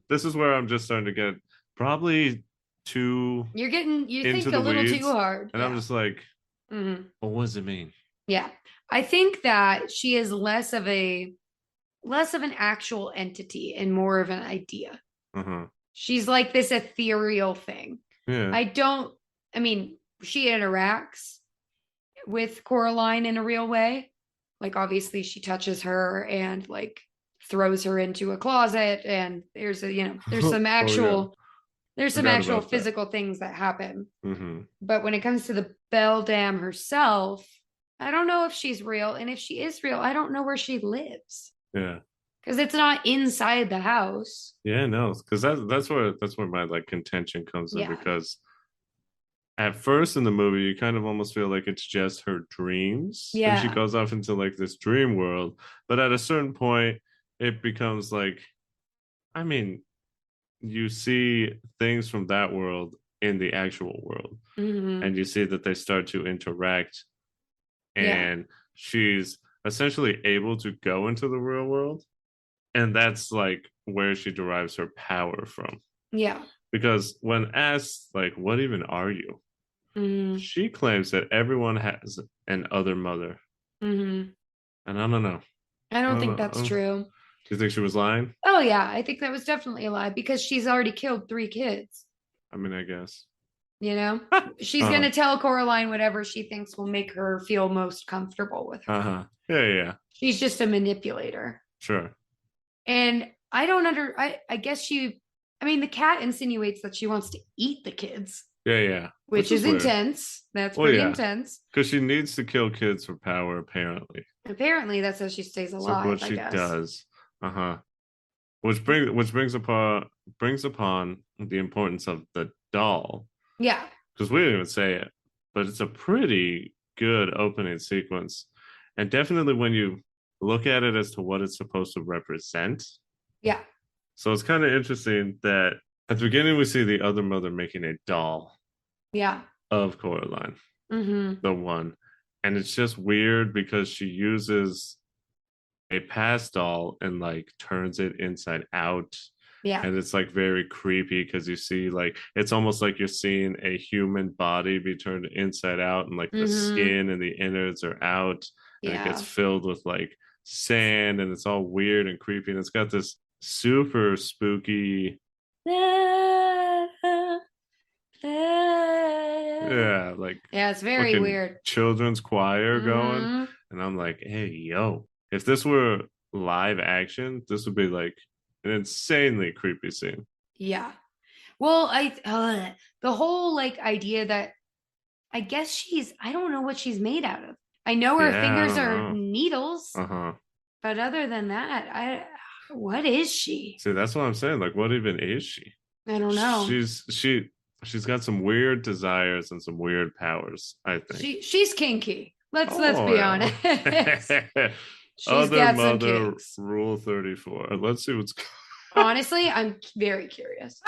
This is where I'm just starting to get probably too. You think a little too hard, and I'm just like, well, what does it mean? Yeah, I think that she is less of an actual entity and more of an idea. She's like this ethereal thing. Yeah. I mean, she interacts with Coraline in a real way. Like, obviously she touches her and like throws her into a closet, and there's some actual physical things that happen. But when it comes to the Beldam herself, I don't know if she's real, and if she is real, I don't know where she lives. Yeah, because it's not inside the house. Yeah, no, because that's where my like contention comes in, because at first in the movie you kind of almost feel like it's just her dreams. And she goes off into like this dream world, but at a certain point it becomes like, I mean, you see things from that world in the actual world, and you see that they start to interact, and she's essentially able to go into the real world, and that's like where she derives her power from. Because when asked like, what even are you, she claims that everyone has an other mother, and I don't know. I don't think that's true. Do you think she was lying? Oh yeah, I think that was definitely a lie, because she's already killed 3 kids. I mean, I guess. You know, she's gonna tell Coraline whatever she thinks will make her feel most comfortable with her. Yeah. She's just a manipulator. Sure. And I don't I guess I mean, the cat insinuates that she wants to eat the kids. Yeah. Which is weird. intense. That's pretty intense. Because she needs to kill kids for power, apparently. Apparently, that's how she stays alive. Like what she does. Which brings upon the importance of the doll. Yeah. Because we didn't even say it, but it's a pretty good opening sequence. And definitely when you look at it as to what it's supposed to represent. Yeah. So it's kind of interesting that at the beginning we see the other mother making a doll. Yeah. Of Coraline. Mm-hmm. The one. And it's just weird because she uses a past doll and like turns it inside out. Yeah. And it's like very creepy because you see like it's almost like you're seeing a human body be turned inside out and like the skin and the innards are out. And it gets filled with like sand and it's all weird and creepy. And it's got this super spooky. Yeah, like it's very weird. Children's choir going. And I'm like, hey, yo, if this were live action, this would be like an insanely creepy scene. Yeah. Well, the whole like idea that I guess I don't know what she's made out of. I know her fingers are needles. But other than that, what is she? See, that's what I'm saying. Like, what even is she? I don't know. She's got some weird desires and some weird powers, I think. She's kinky. Let's be honest. She's Other got mother some kinks. Rule 34. Let's see what's honestly, I'm very curious.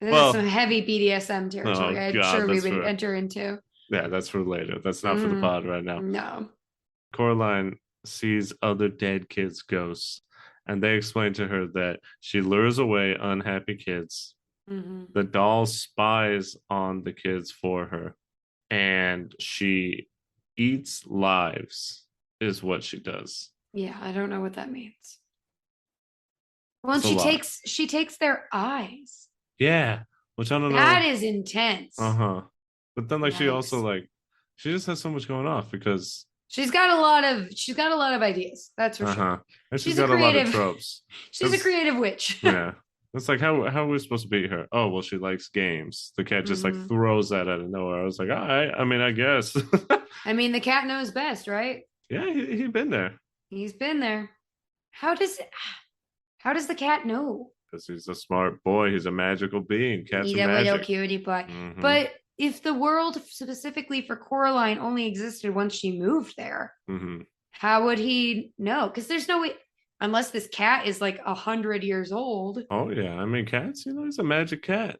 This is some heavy BDSM territory. I'm sure we would enter into. Yeah, that's for later. That's not for the pod right now. No. Coraline sees other dead kids' ghosts, and they explain to her that she lures away unhappy kids. The doll spies on the kids for her, and she eats lives, is what she does. Yeah, I don't know what that means. Well, and she takes their eyes. Yeah, which I don't know. That is intense. But then like she also like she just has so much going off because she's got a lot of ideas. That's for sure. And she's got a lot of tropes. She's a creative witch. Yeah. It's like how are we supposed to beat her? Oh, well, she likes games. The cat just like throws that out of nowhere. I was like, all right. I mean, I guess. I mean, the cat knows best, right? Yeah, he'd been there. He's been there. How does the cat know? Because he's a smart boy. He's a magical being. Cat's he's a little cutie boy. But if the world specifically for Coraline only existed once she moved there, how would he know? Because there's no way. Unless this cat is like 100 years old. Oh, yeah. I mean, cats, he's a magic cat.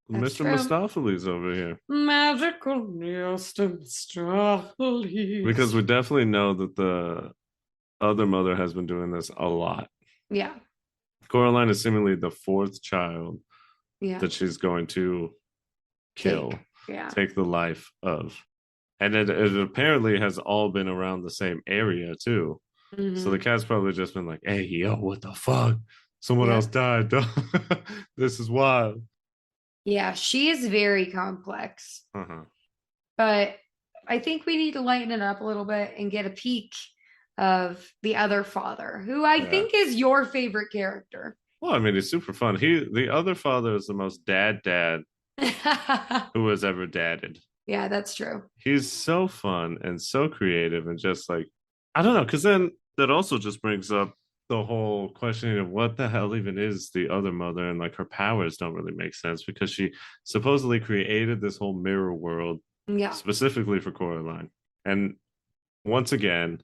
That's Mr. Mistopheles over here. Magical Mr. Mistopheles. Because we definitely know that the other mother has been doing this a lot. Yeah. Coraline is seemingly the fourth child that she's going to kill. Take the life of. And it apparently has all been around the same area, too. So the cat's probably just been like, hey, yo, what the fuck? Someone else died. This is wild. Yeah, she is very complex. But I think we need to lighten it up a little bit and get a peek of the other father, who I think is your favorite character. Well, I mean, he's super fun. The other father is the most dad who has ever dadded. Yeah, that's true. He's so fun and so creative and just like, I don't know, because then that also just brings up the whole questioning of what the hell even is the other mother, and like her powers don't really make sense because she supposedly created this whole mirror world specifically for Coraline. And once again,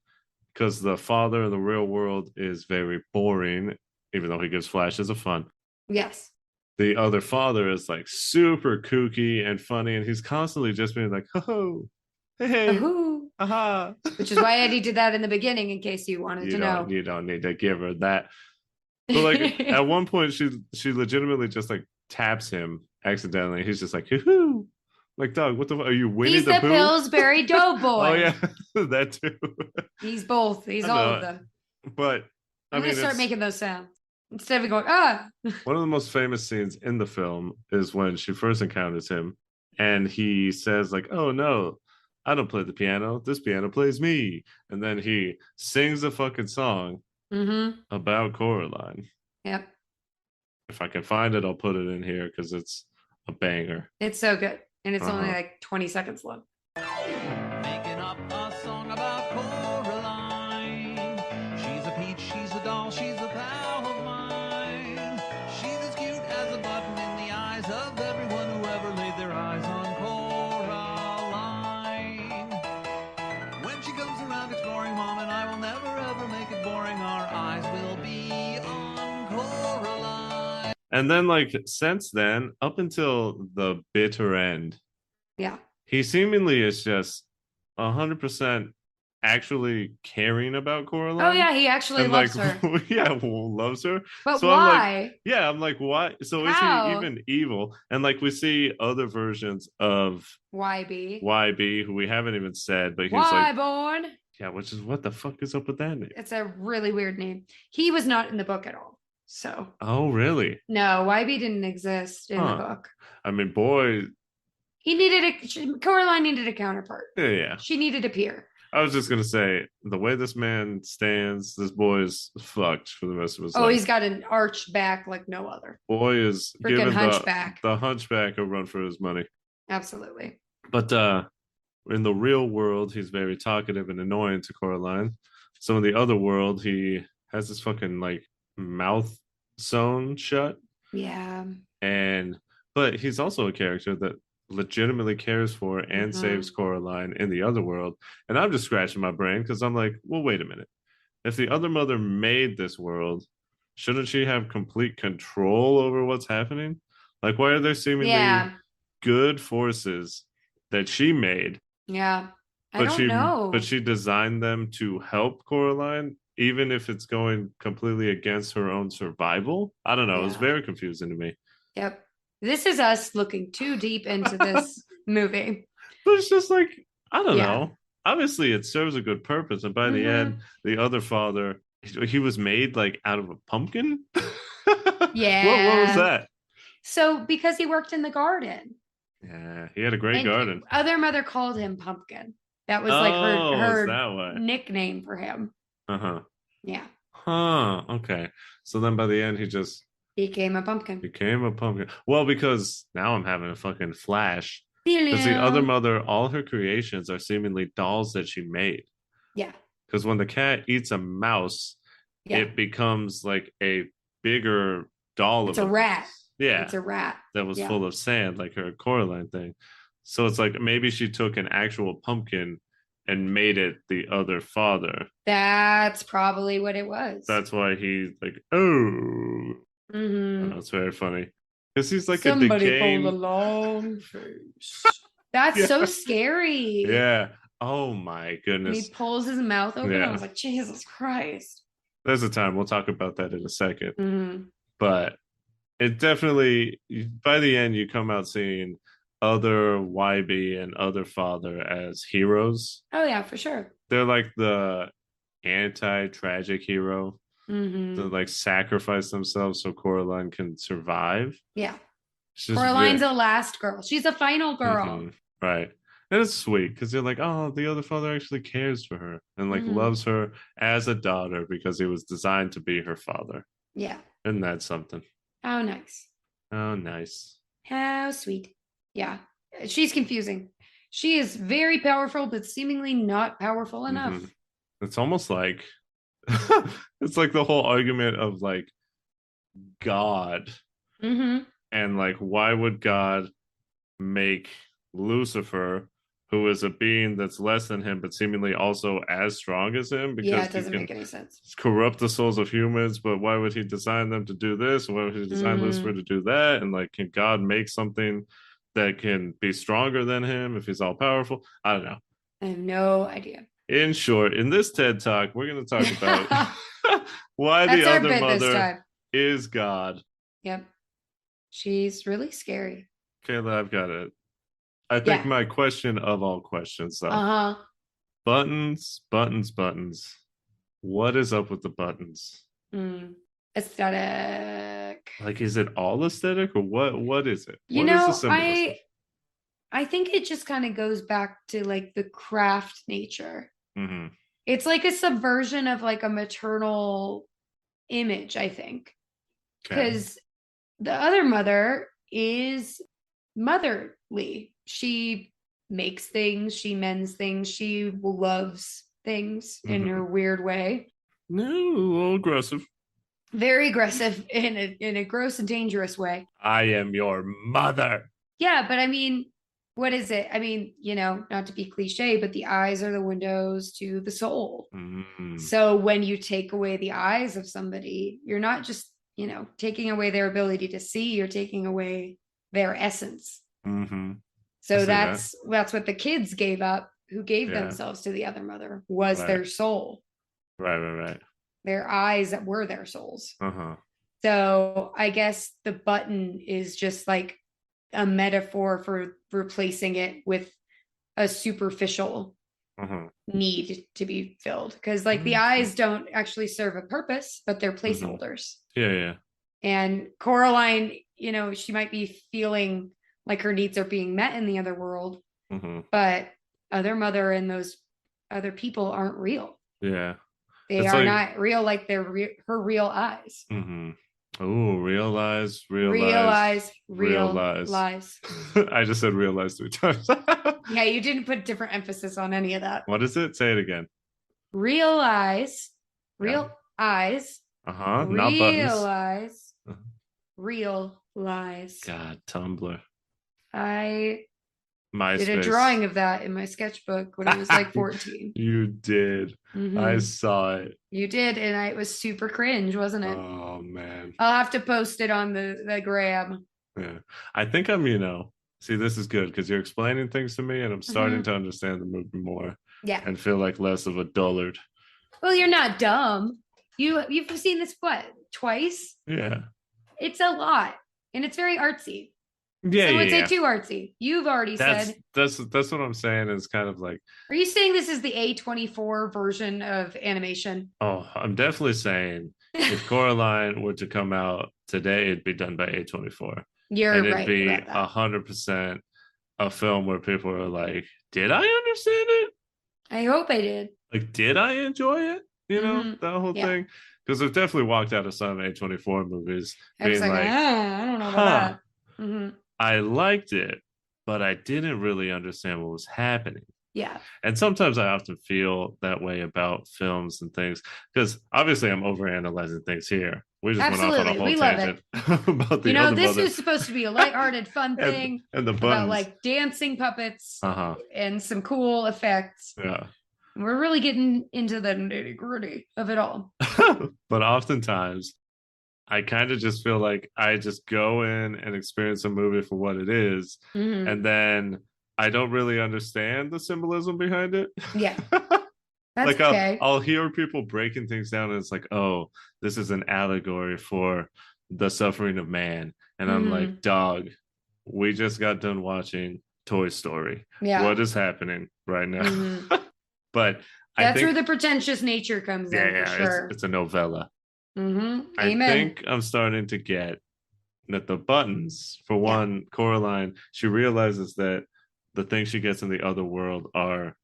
because the father in the real world is very boring, even though he gives flashes of fun. Yes. The other father is like super kooky and funny, and he's constantly just being like, oh, hey, aha. Which is why Eddie did that in the beginning, in case you wanted to know. You don't need to give her that. But like at one point, she legitimately just like taps him accidentally. He's just like, hoo-hoo. Like, dog, what the fuck? Are you Winnie the Pooh? He's the Pillsbury Doughboy. Oh, yeah, that too. He's both. He's all of them. But I'm going to start making those sounds. Instead of going, ah. One of the most famous scenes in the film is when she first encounters him. And he says like, oh, no, I don't play the piano. This piano plays me. And then he sings a fucking song about Coraline. Yep. If I can find it, I'll put it in here because it's a banger. It's so good. And it's only Uh-huh. like 20 seconds long. Making up a song about Coraline. She's a peach, she's a doll, she's a pal of mine. She's as cute as a button in the eyes of everyone who ever laid their eyes on Coraline. When she comes around exploring, Mom and I will never ever make it boring. Our eyes will be on Coraline. And then, like, since then, up until the bitter end, Yeah. he seemingly is just 100% actually caring about Coraline. Oh yeah, he actually and loves like, her. yeah, loves her. But So why? I'm like, why? So is How? he even evil? And like, we see other versions of YB. YB, who we haven't even said, but he's Why like, born? yeah, which is what the fuck is up with that name? It's a really weird name. He was not in the book at all. So Oh, really? no, YB didn't exist in the book. I mean, boy, He needed Coraline needed a counterpart. yeah. She needed a peer. I was just gonna say, the way this man stands, this boy is fucked for the rest of his life. He's got an arched back like no other. Boy is Freaking giving hunchback. the hunchback a run for his money. Absolutely. But in the real world, he's very talkative and annoying to Coraline. So in the other world, he has this fucking like mouth sewn shut. Yeah. But he's also a character that legitimately cares for and saves Coraline in the other world. And I'm just scratching my brain because I'm like, well, wait a minute. If the other mother made this world, shouldn't she have complete control over what's happening? Like, why are there seemingly good forces that she made? Yeah. I don't know. But she designed them to help Coraline, even if it's going completely against her own survival. I don't know. It was very confusing to me. Yep. This is us looking too deep into this movie. But it's just like, I don't know. Obviously, it serves a good purpose. And by the end, the other father, he was made like out of a pumpkin. Yeah. What was that? So because he worked in the garden. Yeah, he had a great garden. Other mother called him Pumpkin. That was like her nickname for him. Uh-huh. Yeah. Huh. Okay. So then by the end, he just became a pumpkin. Well, because now I'm having a fucking flash. Because the other mother, all her creations are seemingly dolls that she made. Yeah. Because when the cat eats a mouse, it becomes like a bigger doll. It's a rat. Mouse. Yeah. It's a rat. That was full of sand, like her Coraline thing. So it's like maybe she took an actual pumpkin and made it the other father. That's probably what it was. That's why he's like, oh. That's very funny. Because he's like somebody a decaying... pulled a long face. That's so scary. Yeah. Oh my goodness. And he pulls his mouth open. I was like, Jesus Christ. There's a time. We'll talk about that in a second. But it definitely, by the end, you come out seeing other YB and other father as heroes. Oh yeah, for sure. They're like the anti-tragic hero. To like sacrifice themselves so Coraline can survive. Yeah. Coraline's a last girl. She's a final girl. Right. And it's sweet because you're like, oh, the other father actually cares for her and like loves her as a daughter because he was designed to be her father. Yeah. And that's something. Oh, nice. Oh, nice. How sweet. Yeah. She's confusing. She is very powerful, but seemingly not powerful enough. It's almost like it's like the whole argument of like God and like why would God make Lucifer, who is a being that's less than him but seemingly also as strong as him, because it doesn't make any sense. Corrupt the souls of humans, but why would he design them to do this? Why would he design Lucifer to do that? And like, can God make something that can be stronger than him if he's all powerful? I don't know. I have no idea. In short, in this TED Talk, we're going to talk about why the other mother is God. Yep. She's really scary. Kayla, I've got it. I think my question of all questions, though. Buttons. What is up with the buttons? Aesthetic. Like, is it all aesthetic or what is it? You know, I think it just kind of goes back to like the craft nature. It's like a subversion of like a maternal image, I think. Because the other mother is motherly. She makes things, she mends things, she loves things in her weird way. No, a little aggressive. Very aggressive in a gross and dangerous way. I am your mother. Yeah, but I mean, what is it? I mean, not to be cliche, but the eyes are the windows to the soul. So when you take away the eyes of somebody, you're not just, taking away their ability to see, you're taking away their essence. So that's what the kids gave up, who gave themselves to the other mother, was their soul. Right. Their eyes that were their souls. So I guess the button is just like a metaphor for replacing it with a superficial need to be filled. Because like the eyes don't actually serve a purpose, but they're placeholders. Yeah. And Coraline, she might be feeling like her needs are being met in the other world, but other mother and those other people aren't real. Yeah. They are not real, like they're her real eyes. Oh, realize. Lies. I just said realize 3 times. Yeah, you didn't put different emphasis on any of that. What is it? Say it again. Realize. Real eyes. Not buttons. Real lies. God, Tumblr. I MySpace. did a drawing of that in my sketchbook when I was like 14. You did. I saw it. You did, and it was super cringe, wasn't it? Oh man. I'll have to post it on the gram. Yeah. I think I'm, see, this is good because you're explaining things to me and I'm starting to understand the movie more. Yeah. And feel like less of a dullard. Well, you're not dumb. You've seen this twice? Yeah. It's a lot. And it's very artsy. Yeah. I would say too artsy. You've already said. That's what I'm saying. Is kind of like. Are you saying this is the A24 version of animation? Oh, I'm definitely saying if Coraline were to come out today, it'd be done by A24. It'd right. It'd be 100% a film where people are like, "Did I understand it? I hope I did. Like, did I enjoy it? That whole thing." Because I've definitely walked out of some A24 movies being like, I don't know about that. I liked it, but I didn't really understand what was happening. Yeah. And sometimes I often feel that way about films and things because obviously I'm overanalyzing things here. We just went off on a whole tangent about the other this mother. is supposed to be a lighthearted, fun thing and the buttons. About like dancing puppets and some cool effects. Yeah. We're really getting into the nitty-gritty of it all. But oftentimes I kind of just feel like I just go in and experience a movie for what it is, and then I don't really understand the symbolism behind it. Yeah. That's like okay. I'll hear people breaking things down and it's like, oh, this is an allegory for the suffering of man. And I'm like, dog, we just got done watching Toy Story. Yeah. What is happening right now? But that's where the pretentious nature comes in. Yeah, for sure. It's a novella. Amen. I think I'm starting to get that the buttons, for one, Coraline, she realizes that the things she gets in the other world are,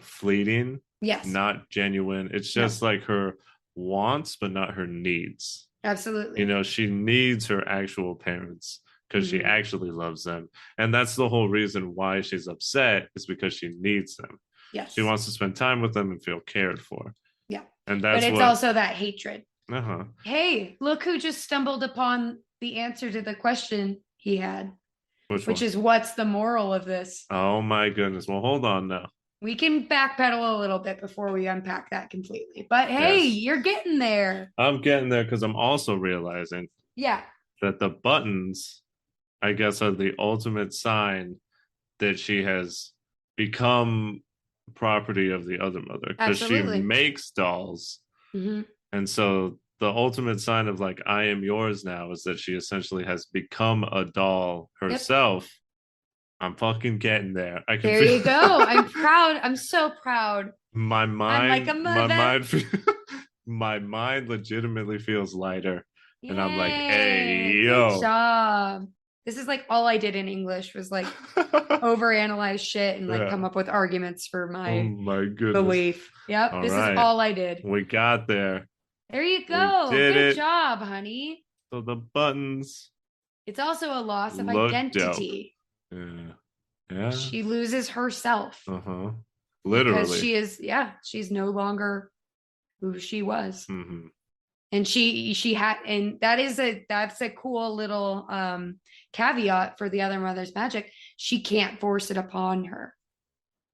fleeting. Yes. Not genuine. It's just like her wants, but not her needs. Absolutely. She needs her actual parents because she actually loves them. And that's the whole reason why she's upset, is because she needs them. Yes. She wants to spend time with them and feel cared for. Yeah. And that's but it's also that hatred. Hey, look who just stumbled upon the answer to the question he had. Which is, what's the moral of this? Oh my goodness. Well, hold on now. We can backpedal a little bit before we unpack that completely. But hey, you're getting there. I'm getting there because I'm also realizing that the buttons, I guess, are the ultimate sign that she has become property of the other mother, because she makes dolls. And so the ultimate sign of like, I am yours now, is that she essentially has become a doll herself. I'm fucking getting there. There you go. I'm proud. I'm so proud. My mind, I'm like a mother. My mind legitimately feels lighter. Yay. And I'm like, hey, yo. Good job. This is like all I did in English was like overanalyze shit and like come up with arguments for my belief. Yep. All this is all I did. We got there. There you go. Good job, honey. So the buttons It's also a loss of look identity. dope. Yeah. She loses herself. Uh-huh. Because Literally. she's no longer who she was. Mm-hmm. And she had, and that's a cool little caveat for the other mother's magic. She can't force it upon her.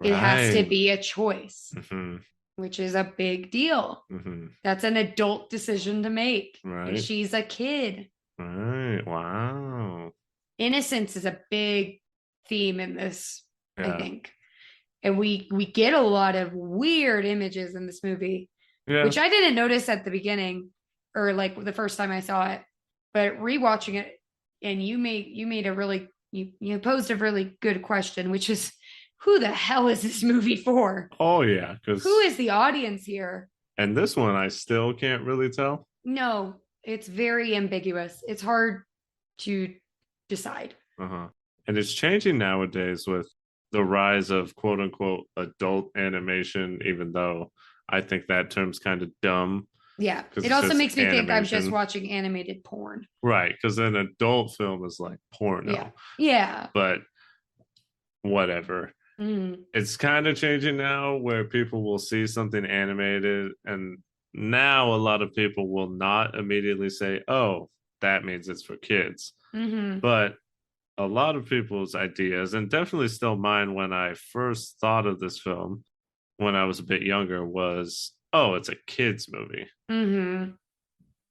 It has to Right. be a choice, Mm-hmm. which is a big deal. Mm-hmm. That's an adult decision to make. Right. And she's a kid. Right. Wow. Innocence is a big theme in this, I Yeah. think. And we get a lot of weird images in this movie, which I didn't notice at the beginning or like the first time I saw it, but rewatching it, and you made a really you posed a really good question, which is, who the hell is this movie for? Oh yeah, because who is the audience here? And this one I still can't really tell. No, it's very ambiguous. It's hard to decide. Uh-huh. And it's changing nowadays with the rise of quote unquote adult animation, even though I think that term's kind of dumb. Yeah. It It also makes me think I'm just animation. watching animated porn. Right, because an adult film is like porno. Yeah. Yeah. But whatever. It's kind of changing now where people will see something animated, and now a lot of people will not immediately say, oh, that means it's for kids. But a lot of people's ideas, and definitely still mine when I first thought of this film when I was a bit younger, was, oh, it's a kids movie.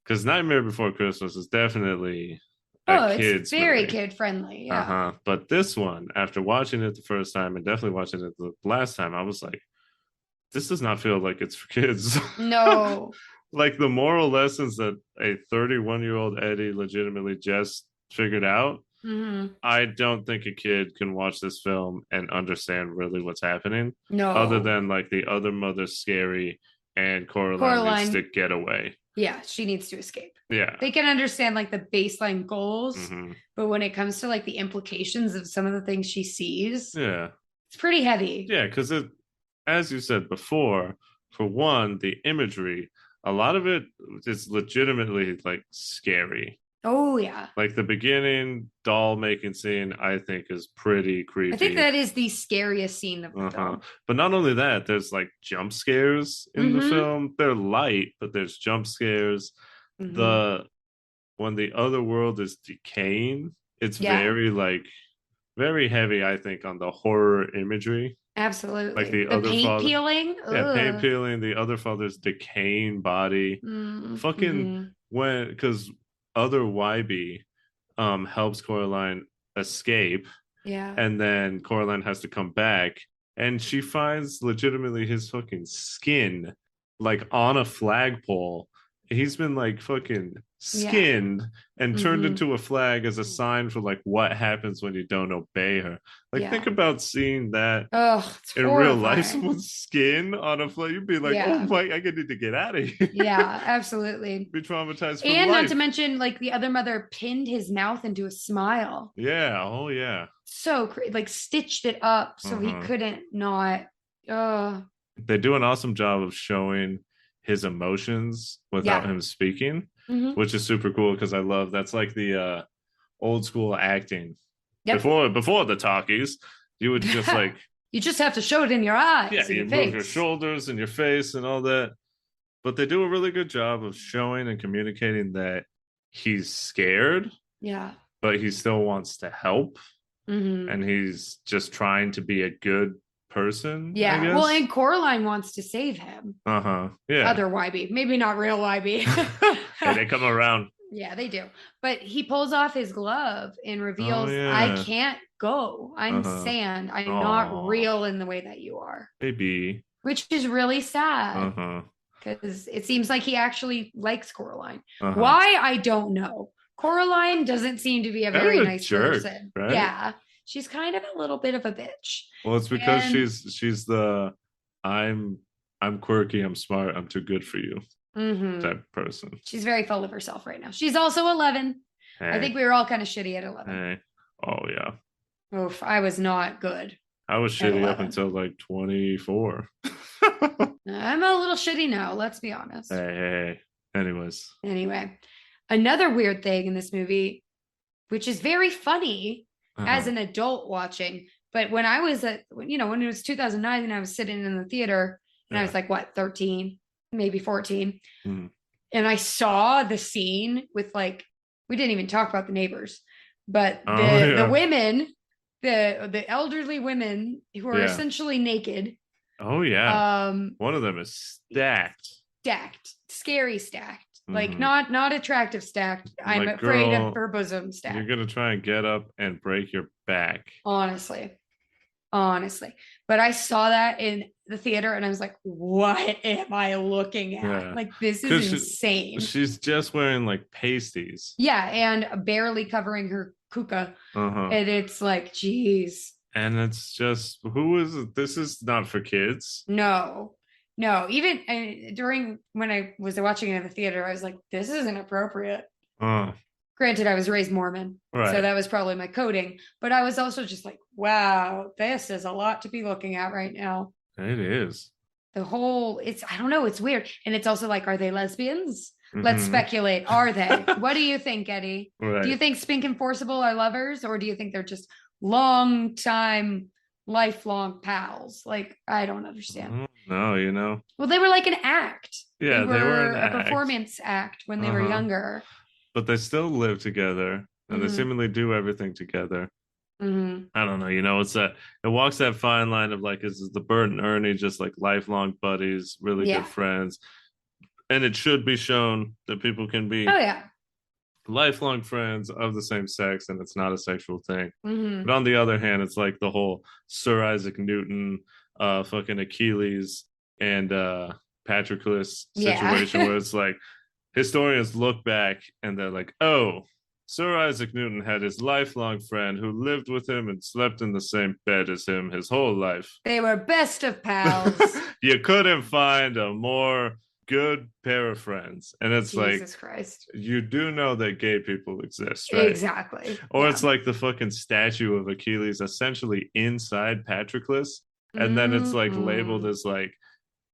Because Nightmare Before Christmas is definitely a kids it's very movie. kid friendly. Yeah. But this one, after watching it the first time and definitely watching it the last time, I was like, this does not feel like it's for kids. No. Like the moral lessons that a 31-year-old Eddie legitimately just figured out. I don't think a kid can watch this film and understand really what's happening. No. Other than like the other mother's scary and Coraline needs to get away. Yeah, she needs to escape. Yeah. They can understand like the baseline goals, but when it comes to like the implications of some of the things she sees, it's pretty heavy. Yeah, because it, as you said before, for one, the imagery, a lot of it is legitimately like scary. Oh yeah. Like the beginning doll making scene, I think is pretty creepy. I think that is the scariest scene of the film. But not only that, there's like jump scares in the film. They're light, but there's jump scares. When the other world is decaying, it's very heavy, I think, on the horror imagery. Absolutely. Like the other paint father, peeling. Yeah, paint peeling, the other father's decaying body. Fucking when, because other YB helps Coraline escape. Yeah. And then Coraline has to come back, and she finds legitimately his fucking skin like on a flagpole. He's been like fucking skinned and turned into a flag as a sign for like what happens when you don't obey her. Like think about seeing that in real life, someone's skin on a flag. You'd be like, oh my, I need to get out of here. Yeah, absolutely. Be traumatized for and life. Not to mention like the other mother pinned his mouth into a smile. Yeah. Oh yeah. So like stitched it up so he couldn't not. They do an awesome job of showing his emotions without him speaking, which is super cool because I love that's like the old school acting. Before the talkies, you would just like you just have to show it in your eyes. Yeah, you move your shoulders and your face and all that. But they do a really good job of showing and communicating that he's scared. Yeah. But he still wants to help. And he's just trying to be a good person. Yeah. Well, and Coraline wants to save him. Yeah. Other YB. Maybe not real YB. Yeah, they come around. Yeah, they do. But he pulls off his glove and reveals, I can't go. I'm sand. I'm not real in the way that you are. Maybe. Which is really sad. Because it seems like he actually likes Coraline. Why? I don't know. Coraline doesn't seem to be a very nice person. Right? Yeah. She's kind of a little bit of a bitch. Well, it's because she's the I'm quirky, I'm smart, I'm too good for you type person. She's very full of herself right now. She's also 11. Hey. I think we were all kind of shitty at 11. Hey. Oh yeah. Oof, I was not good. I was shitty up until like 24. I'm a little shitty now, let's be honest. Hey. Anyways. Anyway. Another weird thing in this movie, which is very funny as an adult watching, but when I was when it was 2009 and I was sitting in the theater and I was like, what, 13, maybe 14. And I saw the scene with like, we didn't even talk about the neighbors, but the women, the elderly women who are essentially naked. Oh yeah. One of them is stacked, scary stacked, like not attractive stacked. I'm like, afraid girl, of her bosom stacked. You're gonna try and get up and break your back. Honestly. But I saw that in the theater and I was like, what am I looking at? Yeah. Like, this is insane. She's just wearing like pasties. Yeah, and barely covering her kuka. And it's like, geez. And it's just, who is it? This is not for kids. No. Even during when I was watching it in the theater, I was like, this isn't appropriate. Granted, I was raised Mormon, so that was probably my coding. But I was also just like, wow, this is a lot to be looking at right now. It is. The whole, I don't know, it's weird. And it's also like, are they lesbians? Let's speculate. Are they? What do you think, Eddie? Do you think Spink and Forcible are lovers? Or do you think they're just long-time, lifelong pals? Like, I don't understand. No, Well, they were like an act. Yeah, they were an act. Performance act when they were younger. But they still live together, and they seemingly do everything together. I don't know. It's it walks that fine line of like, is the Bert and Ernie just like lifelong buddies, really good friends? And it should be shown that people can be lifelong friends of the same sex, and it's not a sexual thing. But on the other hand, it's like the whole Sir Isaac Newton, fucking Achilles, and Patroclus situation where it's like, historians look back and they're like, oh, Sir Isaac Newton had his lifelong friend who lived with him and slept in the same bed as him his whole life. They were best of pals. You couldn't find a more good pair of friends. And it's Jesus Christ. You do know that gay people exist, right? Exactly. Or it's like the fucking statue of Achilles essentially inside Patroclus. And then it's like labeled as like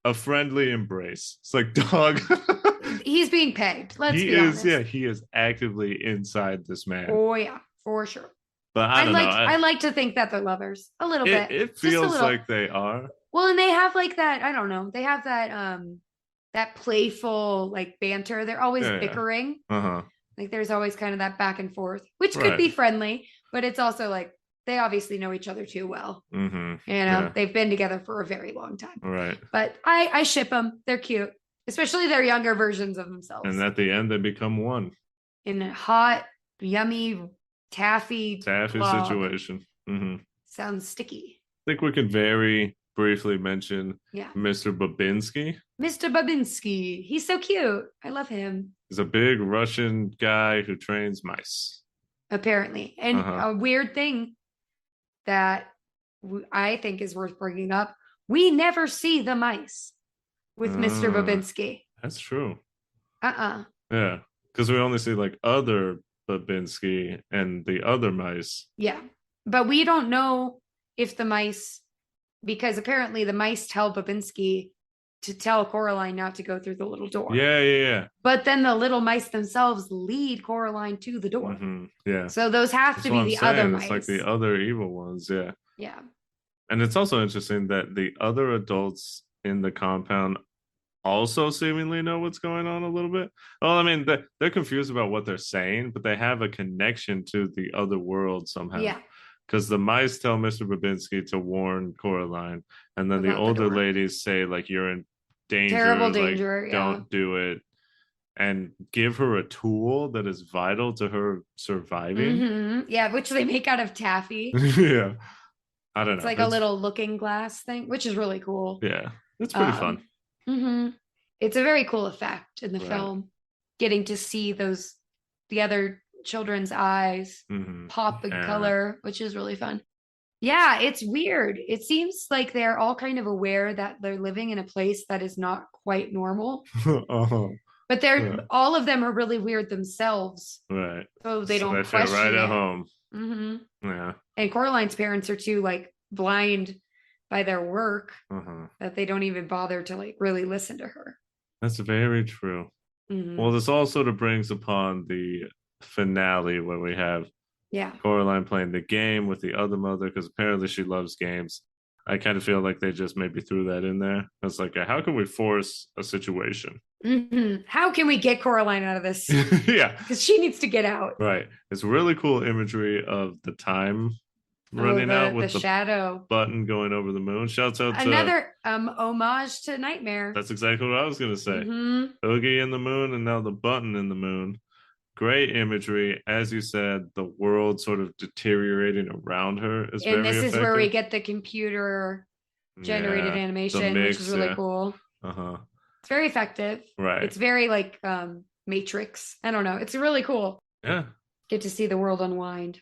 a friendly embrace. It's like, dog. He's being pegged. Let's be honest. He is actively inside this man. Oh yeah, for sure. But I don't know. I like to think that they're lovers a little bit. It feels like they are. Well, and they have like that. I don't know. They have that that playful like banter. They're always bickering. Like there's always kind of that back and forth, which could be friendly, but it's also like they obviously know each other too well. They've been together for a very long time. Right. But I ship them. They're cute. Especially their younger versions of themselves. And at the end, they become one. In a hot, yummy, taffy situation. Sounds sticky. I think we could very briefly mention Mr. Babinski. Mr. Babinski. He's so cute. I love him. He's a big Russian guy who trains mice. Apparently. And a weird thing that I think is worth bringing up. We never see the mice. With Mr. Babinski. That's true. Yeah, because we only see like other Babinski and the other mice. Yeah, but we don't know if the mice, because apparently the mice tell Babinski to tell Coraline not to go through the little door. Yeah. But then the little mice themselves lead Coraline to the door. Yeah. So those have to be the other mice. It's like the other evil ones. Yeah. Yeah. And it's also interesting that the other adults in the compound also seemingly know what's going on a little bit. Well, I mean, they're confused about what they're saying, but they have a connection to the other world somehow. Yeah. Because the mice tell Mr. Babinski to warn Coraline, and then the older ladies say, like, you're in danger. Terrible danger. Like, don't do it. And give her a tool that is vital to her surviving. Yeah, which they make out of taffy. Yeah. I don't know. It's like a little looking glass thing, which is really cool. Yeah. It's pretty fun. It's a very cool effect in the film, getting to see the other children's eyes pop in color, which is really fun. Yeah, it's weird. It seems like they're all kind of aware that they're living in a place that is not quite normal. But all of them are really weird themselves. Right. So they don't feel question right it. at home. Yeah. And Coraline's parents are too like blind by their work that they don't even bother to like really listen to her. That's very true. Well, this all sort of brings upon the finale where we have Coraline playing the game with the other mother because apparently she loves games. I kind of feel like they just maybe threw that in there. It's like, how can we force a situation? How can we get Coraline out of this? Yeah. Because she needs to get out. Right. It's really cool imagery of the time running out with the shadow button going over the moon. Shouts out to another homage to Nightmare. That's exactly what I was going to say. Oogie in the moon and now the button in the moon. Great imagery. As you said, the world sort of deteriorating around her is very effective. Is where we get the computer generated animation, mix, which is really cool. It's very effective. Right. It's very like Matrix. I don't know. It's really cool. Yeah. Get to see the world unwind.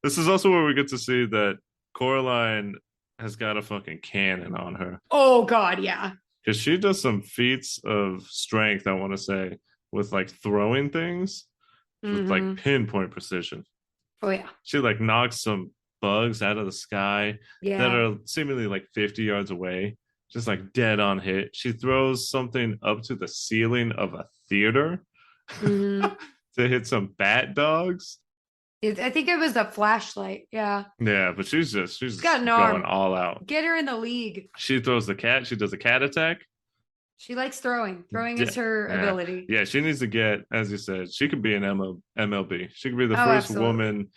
This is also where we get to see that Coraline has got a fucking cannon on her. Oh God, yeah. Because she does some feats of strength, I want to say, with like throwing things with like pinpoint precision. Oh yeah. She like knocks some bugs out of the sky that are seemingly like 50 yards away, just like dead on hit. She throws something up to the ceiling of a theater to hit some bat dogs. I think it was a flashlight. Yeah. Yeah, but she's got an going arm. all out. Get her in the league. She throws the cat. She does a cat attack. She likes throwing. Throwing is her ability. Yeah, she needs to get, as you said, she could be an MLB. She could be the first woman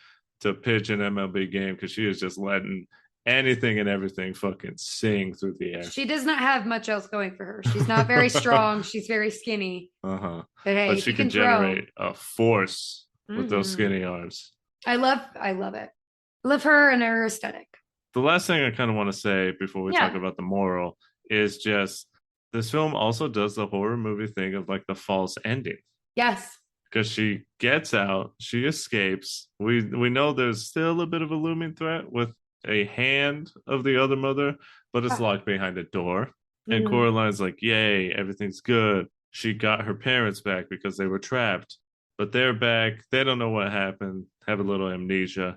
to pitch an MLB game because she is just letting anything and everything fucking sing through the air. She does not have much else going for her. She's not very strong. She's very skinny. But hey, but she can generate a force with those skinny arms. I love it. Love her and her aesthetic. The last thing I kind of want to say before we talk about the moral is just this film also does the horror movie thing of like the false ending. Yes. Because she gets out, she escapes. We know there's still a bit of a looming threat with a hand of the other mother, but it's locked behind a door. And Coraline's like, yay, everything's good. She got her parents back because they were trapped. But they're back. They don't know what happened, have a little amnesia.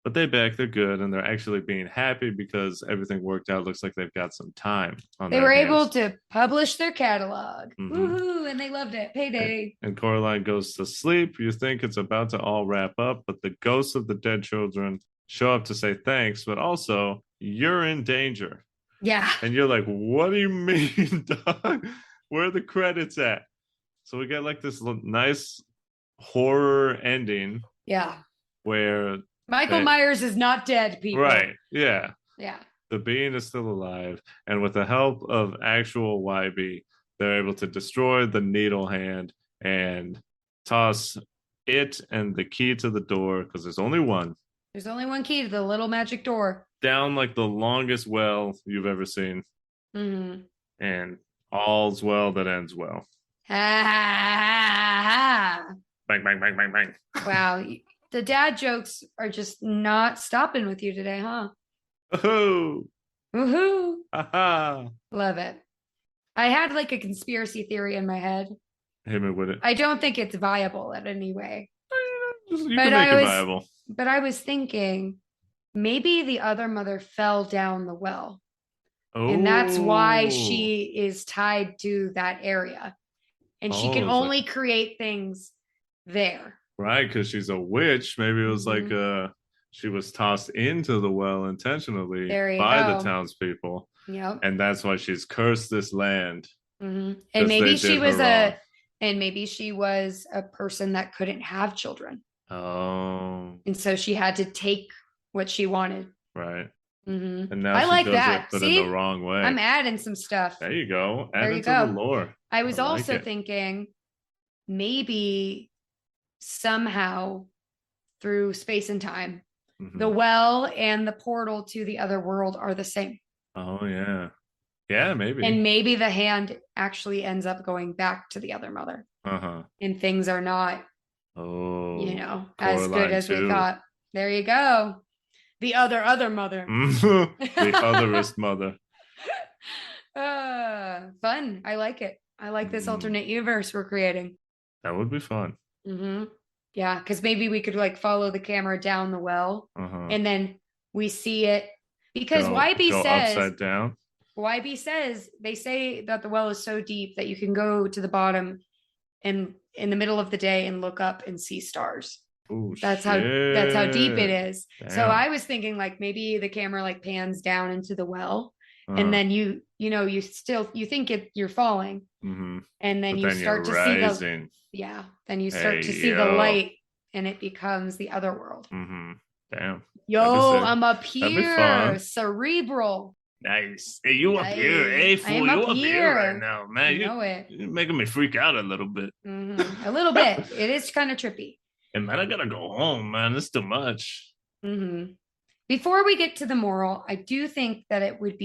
But they're back, they're good, and they're actually being happy because everything worked out. Looks like they've got some time on their hands. They were able to publish their catalog. Woohoo, and they loved it. Payday. And Coraline goes to sleep. You think it's about to all wrap up, but the ghosts of the dead children show up to say thanks, but also, you're in danger. Yeah. And you're like, what do you mean, dog? Where are the credits at? So we get like this nice horror ending. Yeah. Where Michael Myers is not dead, people. Right. Yeah. Yeah. The being is still alive. And with the help of actual YB, they're able to destroy the needle hand and toss it and the key to the door, because there's only one. There's only one key to the little magic door. Down like the longest well you've ever seen. And all's well that ends well. Bang, bang, bang, bang, bang. Wow. The dad jokes are just not stopping with you today, huh? Woohoo! Woohoo! Aha! Love it. I had like a conspiracy theory in my head. Hit me with it. I don't think it's viable in any way. You can make it viable. But I was thinking maybe the other mother fell down the well. Oh. And that's why she is tied to that area. And she can only create things there. Right, because she's a witch. Maybe it was like she was tossed into the well intentionally by the townspeople. Yep. And that's why she's cursed this land. And maybe she was maybe she was a person that couldn't have children. Oh. And so she had to take what she wanted. Right. And now she does it, but in the wrong way. I'm adding some stuff. There you go. Add it to the lore. I was also thinking maybe somehow through space and time, the well and the portal to the other world are the same. Oh, yeah. Yeah, maybe. And maybe the hand actually ends up going back to the other mother. And things are not, as good as we thought. There you go. The other mother. The otherest mother. Fun. I like it. I like this alternate universe we're creating. That would be fun. Yeah, because maybe we could like follow the camera down the well and then we see it. Because YB says upside down. YB says, they say that the well is so deep that you can go to the bottom and in the middle of the day and look up and see stars. Oh, That's how deep it shit. is. Damn. So I was thinking like maybe the camera like pans down into the well, and Uh, then you think you're falling, mhm. and then But you then start to you're see the rising. then you start to Hey, see the yo. light, and it becomes the other world. Mm-hmm. Damn. Yo, That'd be sick. I'm up That'd be here, fun. cerebral. Nice. Hey, you up here? Nice. Hey, I fool, am you up up here right here. now, man. You know it. You're making me freak out a little bit. A little bit. It is kind of trippy. And man, I gotta go home, man. This is too much. Before we get to the moral, I do think that it would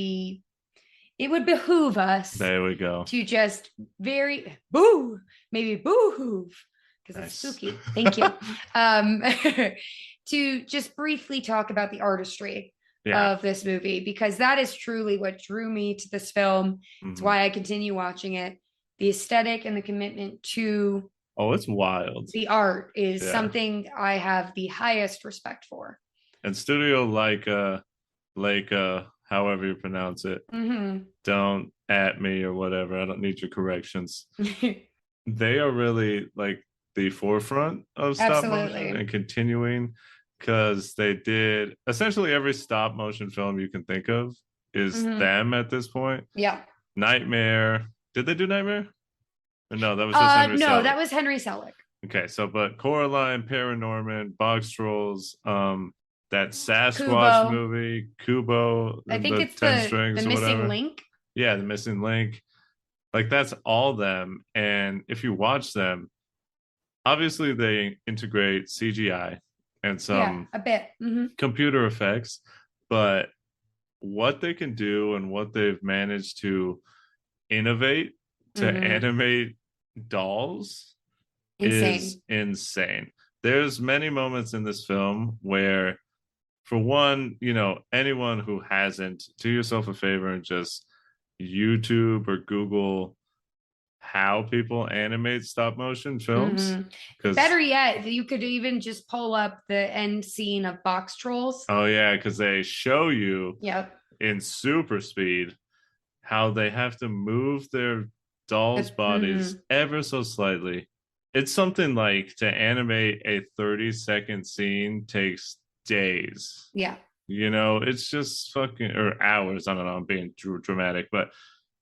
behoove us. There we go. To just maybe boo-hoove, because it's spooky. Thank you. To just briefly talk about the artistry of this movie, because that is truly what drew me to this film. It's why I continue watching it. The aesthetic and the commitment to it's wild. The art is something I have the highest respect for. And Studio Leica, however you pronounce it, don't at me or whatever. I don't need your corrections. They are really like the forefront of stop motion and continuing, because they did essentially every stop motion film you can think of is them at this point. Yeah. Nightmare. Did they do Nightmare? Or no, that was just Henry Selick. That was Henry Selick. Okay, so but Coraline, Paranorman, Box Trolls, that Sasquatch Kubo. movie, Kubo, I think it's 10 strings the or missing whatever. link. Yeah, the missing link. Like that's all them. And if you watch them, obviously they integrate CGI and some a bit computer effects, but what they can do and what they've managed to innovate to animate dolls is insane. There's many moments in this film where, for one, anyone who hasn't, do yourself a favor and just YouTube or Google how people animate stop motion films. Better yet, you could even just pull up the end scene of Box Trolls. Oh yeah, because they show you in super speed how they have to move their dolls' bodies ever so slightly. It's something like to animate a 30-second scene takes days. Yeah. It's just fucking, or hours. I don't know, I'm being dramatic, but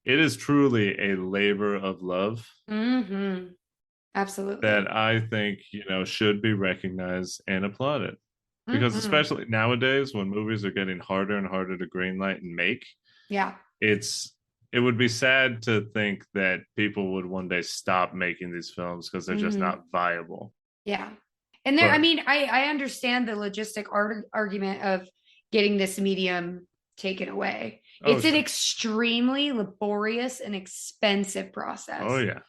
it is truly a labor of love. Absolutely. That I think, should be recognized and applauded. Because especially nowadays when movies are getting harder and harder to greenlight and make, it would be sad to think that people would one day stop making these films because they're just not viable. Yeah. And I understand the logistic argument of getting this medium taken away. It's an extremely laborious and expensive process. Oh, yeah.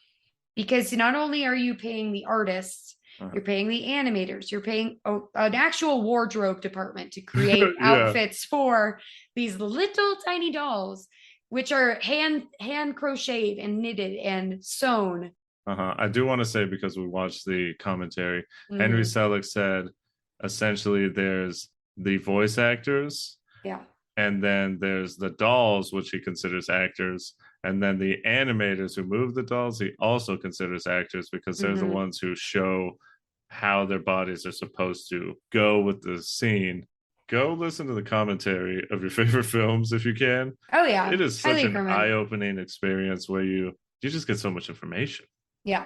Because not only are you paying the artists, you're paying the animators, you're paying an actual wardrobe department to create outfits for these little tiny dolls, which are hand crocheted and knitted and sewn. I do want to say, because we watched the commentary, Henry Selick said essentially there's the voice actors. Yeah. And then there's the dolls, which he considers actors. And then the animators who move the dolls, he also considers actors, because they're the ones who show how their bodies are supposed to go with the scene. Go listen to the commentary of your favorite films if you can. Oh, yeah. It is such an eye-opening experience where you just get so much information. Yeah,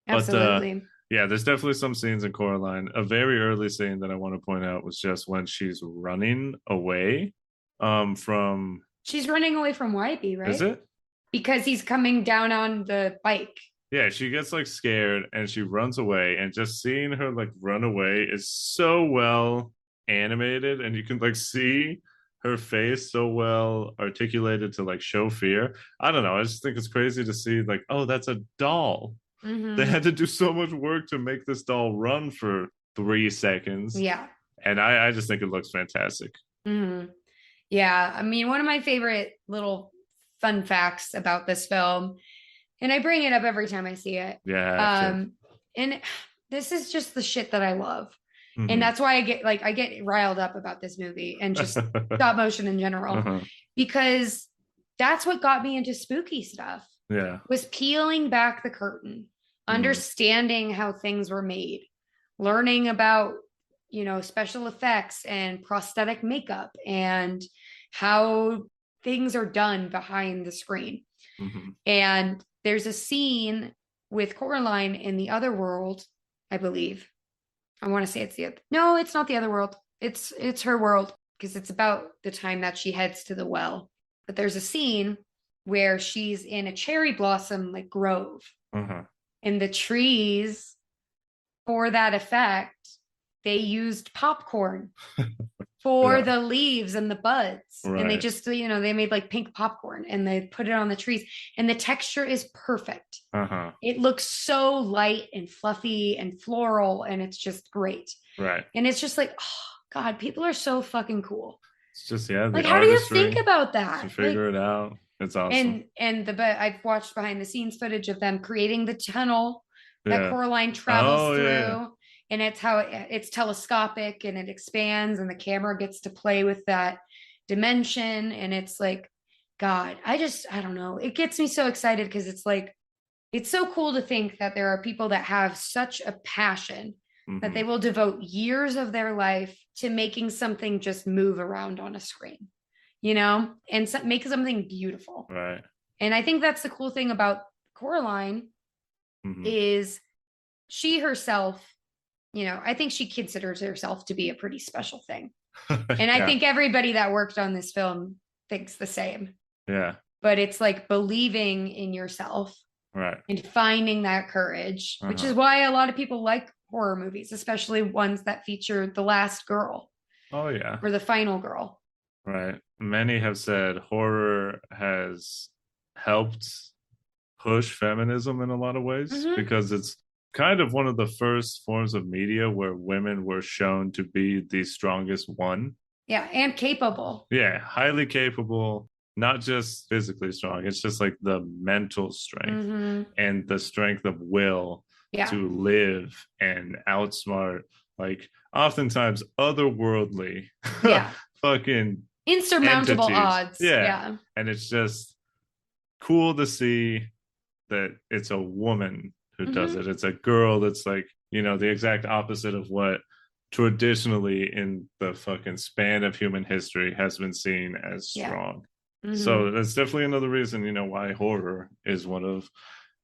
absolutely. But, there's definitely some scenes in Coraline. A very early scene that I want to point out was just when she's running away from... She's running away from Wipey, right? Is it? Because he's coming down on the bike. Yeah, she gets like scared and she runs away, and just seeing her like run away is so well animated, and you can like see her face so well articulated to like show fear. I don't know. I just think it's crazy to see like, oh, that's a doll. They had to do so much work to make this doll run for 3 seconds. Yeah. And I just think it looks fantastic. Yeah. I mean, one of my favorite little fun facts about this film, and I bring it up every time I see it. Yeah. And this is just the shit that I love. And that's why I get riled up about this movie and just stop motion in general, because that's what got me into spooky stuff. Yeah. Was peeling back the curtain, understanding how things were made, learning about, special effects and prosthetic makeup and how things are done behind the screen. And there's a scene with Coraline in the other world, I believe. I want to say no, it's not the other world. It's her world, because it's about the time that she heads to the well. But there's a scene where she's in a cherry blossom like grove, and the trees, for that effect, they used popcorn for the leaves and the buds. Right. And they just, they made like pink popcorn and they put it on the trees, and the texture is perfect. It looks so light and fluffy and floral, and it's just great. Right. And it's just like, oh God, people are so fucking cool. It's just, yeah. Like, how do you think about that? To figure it out. It's awesome. And I've watched behind the scenes footage of them creating the tunnel that Coraline travels through. Yeah. And it's how it's telescopic and it expands, and the camera gets to play with that dimension. And it's like, God, I don't know. It gets me so excited, because it's like, it's so cool to think that there are people that have such a passion that they will devote years of their life to making something just move around on a screen, and make something beautiful. Right. And I think that's the cool thing about Coraline is she herself, I think she considers herself to be a pretty special thing. And I think everybody that worked on this film thinks the same. Yeah. But it's like believing in yourself. Right. And finding that courage, which is why a lot of people like horror movies, especially ones that feature the last girl. Oh, yeah. Or the final girl. Right. Many have said horror has helped push feminism in a lot of ways, because it's kind of one of the first forms of media where women were shown to be the strongest one. Yeah, and capable. Yeah, highly capable, not just physically strong. It's just like the mental strength and the strength of will to live and outsmart, like, oftentimes otherworldly, fucking insurmountable entities. Odds. Yeah. And it's just cool to see that it's a woman who does it. It's a girl that's like, the exact opposite of what traditionally in the fucking span of human history has been seen as strong. So that's definitely another reason, why horror is one of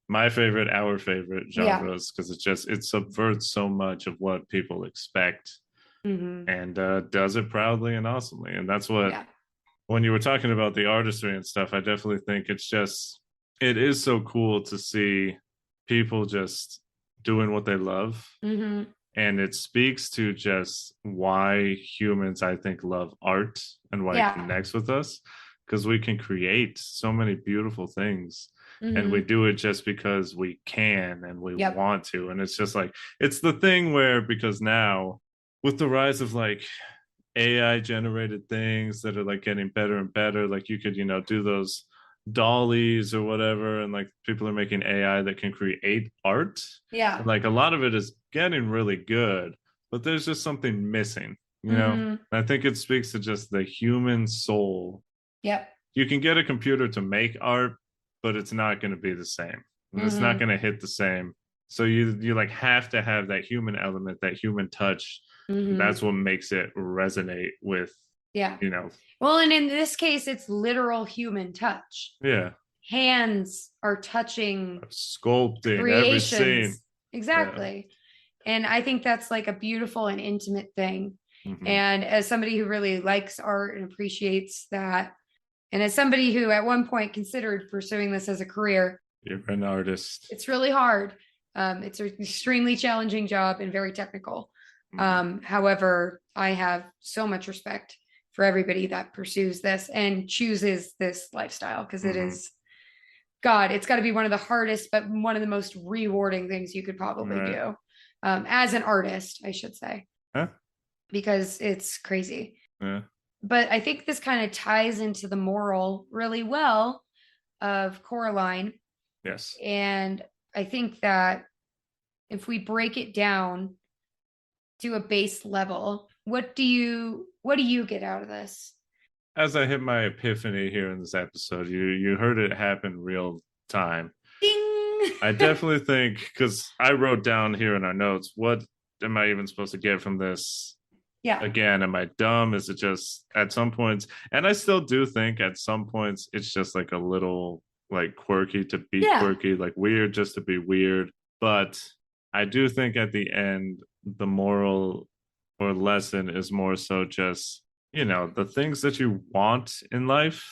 my favorite, our favorite genres, because it subverts so much of what people expect and does it proudly and awesomely. And that's what, when you were talking about the artistry and stuff, I definitely think it is so cool to see people just doing what they love. And it speaks to just why humans, I think, love art and why it connects with us, because we can create so many beautiful things and we do it just because we can and we want to. And it's just like, it's the thing where, because now with the rise of like AI generated things that are like getting better and better, like you could, do those dollies or whatever, and like people are making AI that can create art. Yeah. And like a lot of it is getting really good, but there's just something missing, And I think it speaks to just the human soul. Yep. You can get a computer to make art, but it's not going to be the same. It's not going to hit the same. So you like have to have that human element, that human touch. That's what makes it resonate with, Well, and in this case, it's literal human touch. Yeah. Hands are touching, sculpting every scene. Exactly. Yeah. And I think that's like a beautiful and intimate thing. And as somebody who really likes art and appreciates that, and as somebody who at one point considered pursuing this as a career, you're an artist. It's really hard. It's an extremely challenging job and very technical. However, I have so much respect for everybody that pursues this and chooses this lifestyle, because it is, God, it's got to be one of the hardest, but one of the most rewarding things you could probably do as an artist, I should say, because it's crazy. Yeah. But I think this kind of ties into the moral really well of Coraline. Yes. And I think that if we break it down to a base level, what do you get out of this? as I hit my epiphany here in this episode, you heard it happen real time. Ding! I definitely think, because I wrote down here in our notes, what am I even supposed to get from this? Yeah. Again, am I dumb? Is it just at some points? And I still do think at some points it's just like a little like quirky to be quirky, like weird just to be weird. But I do think at the end, the moral or lesson is more so just, the things that you want in life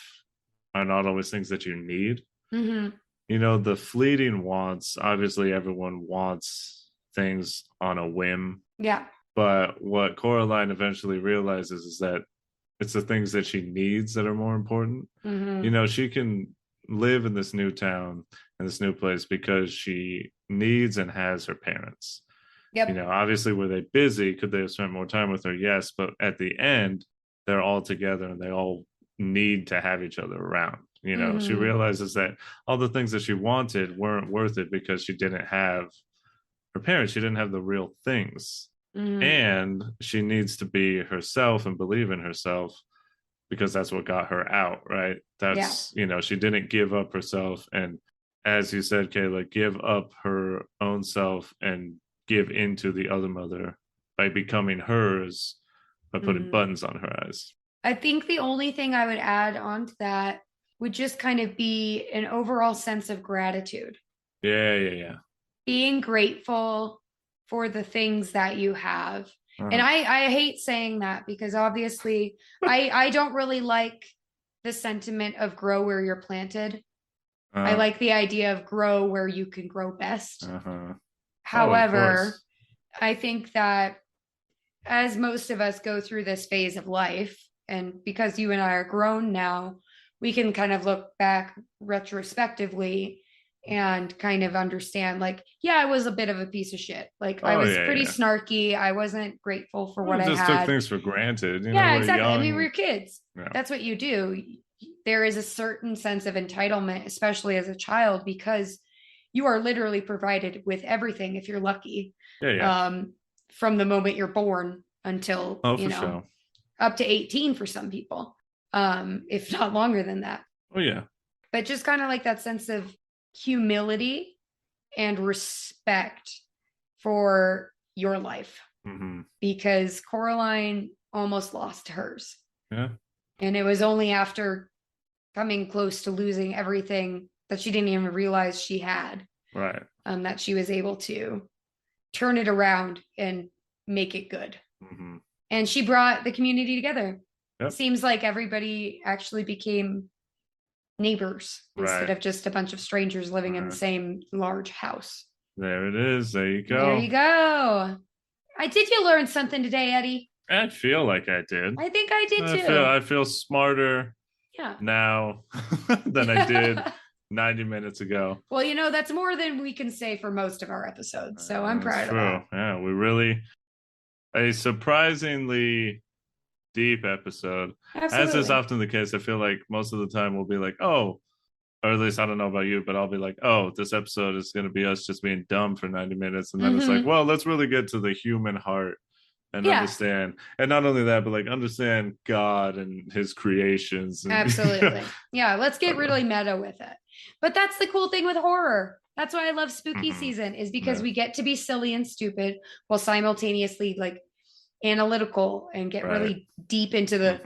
are not always things that you need. The fleeting wants, obviously everyone wants things on a whim. Yeah. But what Coraline eventually realizes is that it's the things that she needs that are more important. She can live in this new town and this new place because she needs and has her parents. Yep. Obviously, were they busy? Could they have spent more time with her? Yes. But at the end, they're all together and they all need to have each other around. She realizes that all the things that she wanted weren't worth it because she didn't have her parents. She didn't have the real things. And she needs to be herself and believe in herself because that's what got her out, right? That's, she didn't give up herself. And as you said, Kayla, give up her own self and give into the other mother by becoming hers, by putting buttons on her eyes. I think the only thing I would add on to that would just kind of be an overall sense of gratitude. Yeah. Being grateful for the things that you have. And I hate saying that because obviously I don't really like the sentiment of grow where you're planted. I like the idea of grow where you can grow best. However, I think that as most of us go through this phase of life, and because you and I are grown now, we can kind of look back retrospectively and kind of understand, like, yeah, I was a bit of a piece of shit. Like, I was pretty snarky. I wasn't grateful for what I had. Just took things for granted. Exactly. I mean, we're kids. Yeah. That's what you do. There is a certain sense of entitlement, especially as a child, because you are literally provided with everything if you're lucky. From the moment you're born until, sure. Up to 18 for some people, if not longer than that. But just kind of like that sense of humility and respect for your life, because Coraline almost lost hers. And it was only after coming close to losing everything that she didn't even realize she had, that she was able to turn it around and make it good. And she brought the community together. It seems like everybody actually became neighbors instead of just a bunch of strangers living in the same large house. There it is. There you go. There you go. Did you learn something today, Eddie? I feel like I did. I think I did too. I feel smarter now than I did 90 minutes ago. Well, that's more than we can say for most of our episodes. So I'm proud of that. Yeah, we really, a surprisingly deep episode. Absolutely. As is often the case, I feel like most of the time we'll be like, oh, or at least I don't know about you, but I'll be like, oh, this episode is going to be us just being dumb for 90 minutes. And then it's like, well, let's really get to the human heart and understand. And not only that, but like understand God and his creations. And, absolutely. Yeah, let's get really meta with it. But that's the cool thing with horror. That's why I love spooky season, is because we get to be silly and stupid while simultaneously like analytical and get really deep into the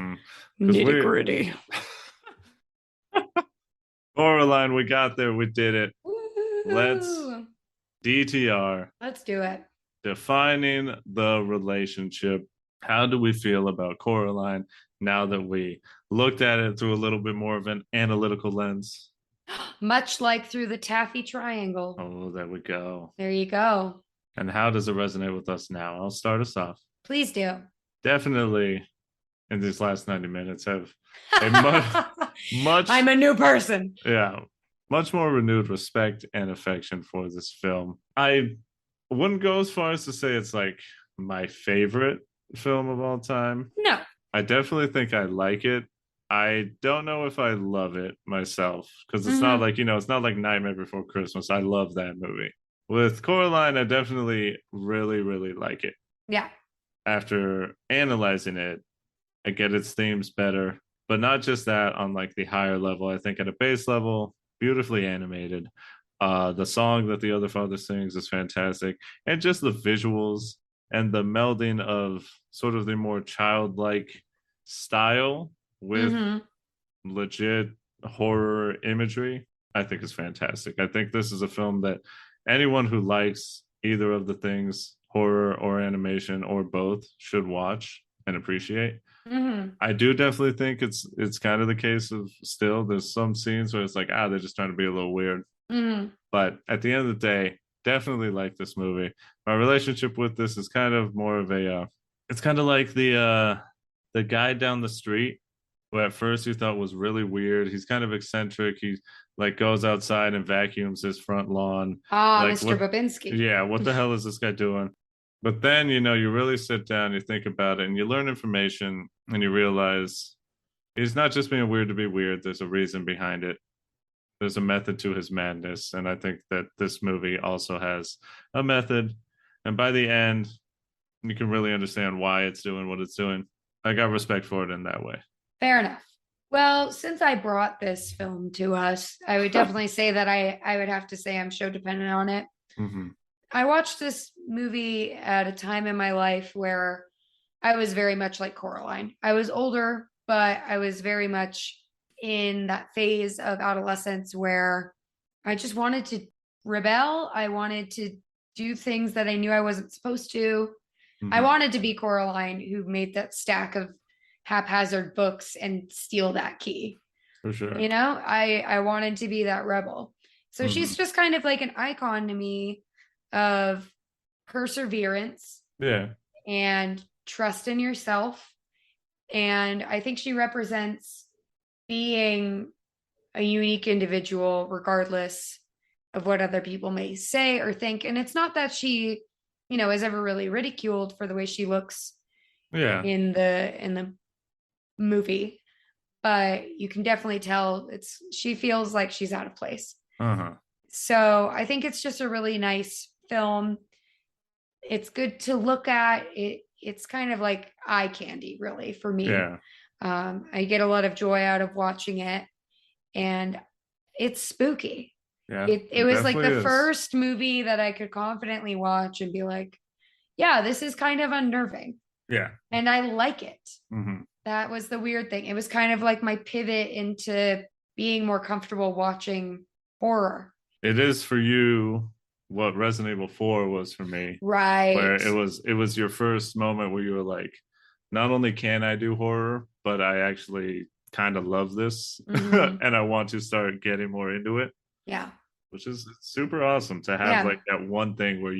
nitty gritty. Coraline, we got there. We did it. Woo-hoo. Let's DTR. Let's do it. Defining the relationship. How do we feel about Coraline now that we looked at it through a little bit more of an analytical lens? Much like through the taffy triangle. Oh, there we go. There you go. And how does it resonate with us now? I'll start us off. Please do. Definitely in these last 90 minutes have a much I'm a new person. Yeah. Much more renewed respect and affection for this film. I wouldn't go as far as to say it's like my favorite film of all time. No. I definitely think I like it. I don't know if I love it myself, because it's not like, it's not like Nightmare Before Christmas. I love that movie. With Coraline, I definitely really, really like it. Yeah. After analyzing it, I get its themes better. But not just that, on like the higher level. I think at a base level, beautifully animated. The song that the other father sings is fantastic, and just the visuals and the melding of sort of the more childlike style with legit horror imagery, I think is fantastic. I think this is a film that anyone who likes either of the things, horror or animation or both, should watch and appreciate. I do definitely think it's kind of the case of still there's some scenes where it's like, they're just trying to be a little weird. But at the end of the day, definitely like this movie. My relationship with this is kind of more of a it's kind of like the guy down the street who at first you thought was really weird. He's kind of eccentric. He like goes outside and vacuums his front lawn. Like, Mr. Babinski. Yeah, what the hell is this guy doing? But then, you really sit down, you think about it, and you learn information, and you realize he's not just being weird to be weird. There's a reason behind it. There's a method to his madness. And I think that this movie also has a method. And by the end, you can really understand why it's doing what it's doing. I got respect for it in that way. Fair enough. Well, since I brought this film to us, I would definitely say that I would have to say I'm Sho-Dependent on it. I watched this movie at a time in my life where I was very much like Coraline. I was older, but I was very much in that phase of adolescence where I just wanted to rebel. I wanted to do things that I knew I wasn't supposed to. I wanted to be Coraline, who made that stack of haphazard books and steal that key. For sure. I wanted to be that rebel. So she's just kind of like an icon to me of perseverance, and trust in yourself. And I think she represents being a unique individual regardless of what other people may say or think. And it's not that she is ever really ridiculed for the way she looks in the movie, but you can definitely tell she feels like she's out of place. So I think it's just a really nice film. It's good to look at. It's kind of like eye candy, really, for me. I get a lot of joy out of watching it, and it's spooky. It was like the first movie that I could confidently watch and be like, yeah, this is kind of unnerving. And I like it. That was the weird thing. It was kind of like my pivot into being more comfortable watching horror. It is for you what Resident Evil 4 was for me. Right. Where it was your first moment where you were like, not only can I do horror, but I actually kind of love this and I want to start getting more into it. Yeah. Which is super awesome to have like that one thing where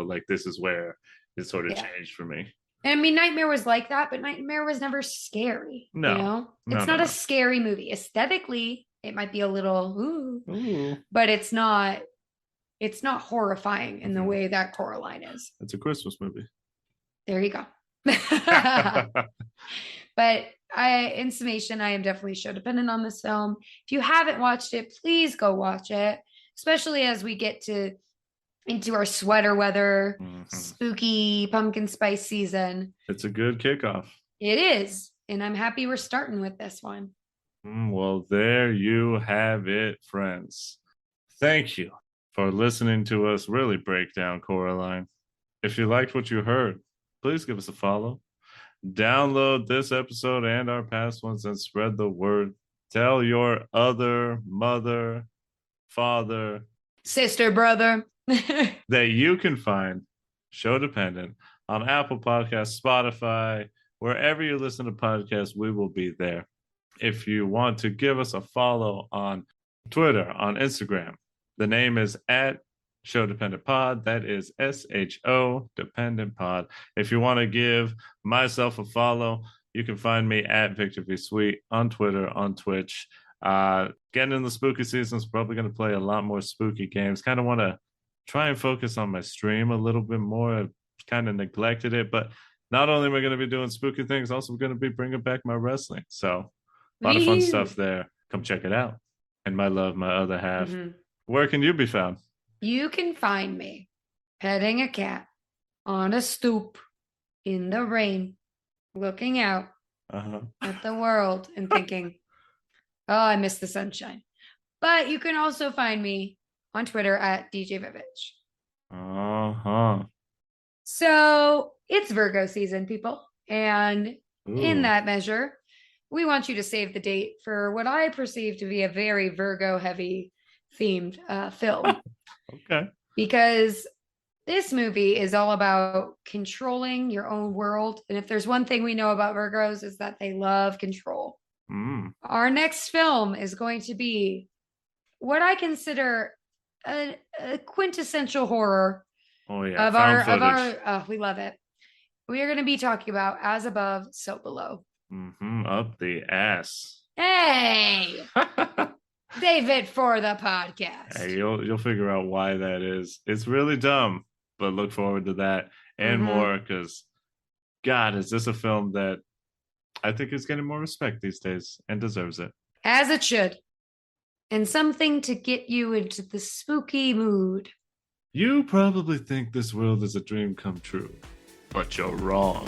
like this is where it sort of changed for me. And I mean, Nightmare was like that, but Nightmare was never scary. No. It's not a scary movie. Aesthetically, it might be a little but it's not horrifying in the way that Coraline is. It's a Christmas movie. There you go. But in summation, I am definitely Sho-Dependent on this film. If you haven't watched it, please go watch it, especially as we get into our sweater weather, spooky pumpkin spice season. It's a good kickoff. It is. And I'm happy we're starting with this one. Well, there you have it, friends. Thank you for listening to us really break down Coraline. If you liked what you heard, please give us a follow. Download this episode and our past ones and spread the word. Tell your other mother, father, sister, brother that you can find Sho-Dependent on Apple Podcasts, Spotify, wherever you listen to podcasts, we will be there. If you want to give us a follow on Twitter, on Instagram, the name is at Sho-Dependent Pod. That is SHO Dependent Pod. If you want to give myself a follow, you can find me at Victor V Sweet on Twitter, on Twitch. Getting in the spooky season is probably going to play a lot more spooky games. Kind of want to try and focus on my stream a little bit more. I've kind of neglected it, but not only am I going to be doing spooky things, also going to be bringing back my wrestling. So a lot of fun stuff there. Come check it out. And my love, my other half. Where can you be found? You can find me petting a cat on a stoop in the rain, looking out at the world and thinking, oh, I miss the sunshine. But you can also find me on Twitter at DJ Vivitch. So it's Virgo season, people. And in that measure, we want you to save the date for what I perceive to be a very Virgo heavy themed film. Okay. Because this movie is all about controlling your own world. And if there's one thing we know about Virgos is that they love control. Our next film is going to be what I consider a quintessential horror. Oh yeah, we love it. We are going to be talking about As Above, So Below. Up the ass. Hey, save it for the podcast. Hey, you'll figure out why that is. It's really dumb, but look forward to that and more because, God, is this a film that I think is getting more respect these days and deserves it. As it should. And something to get you into the spooky mood. You probably think this world is a dream come true, but you're wrong.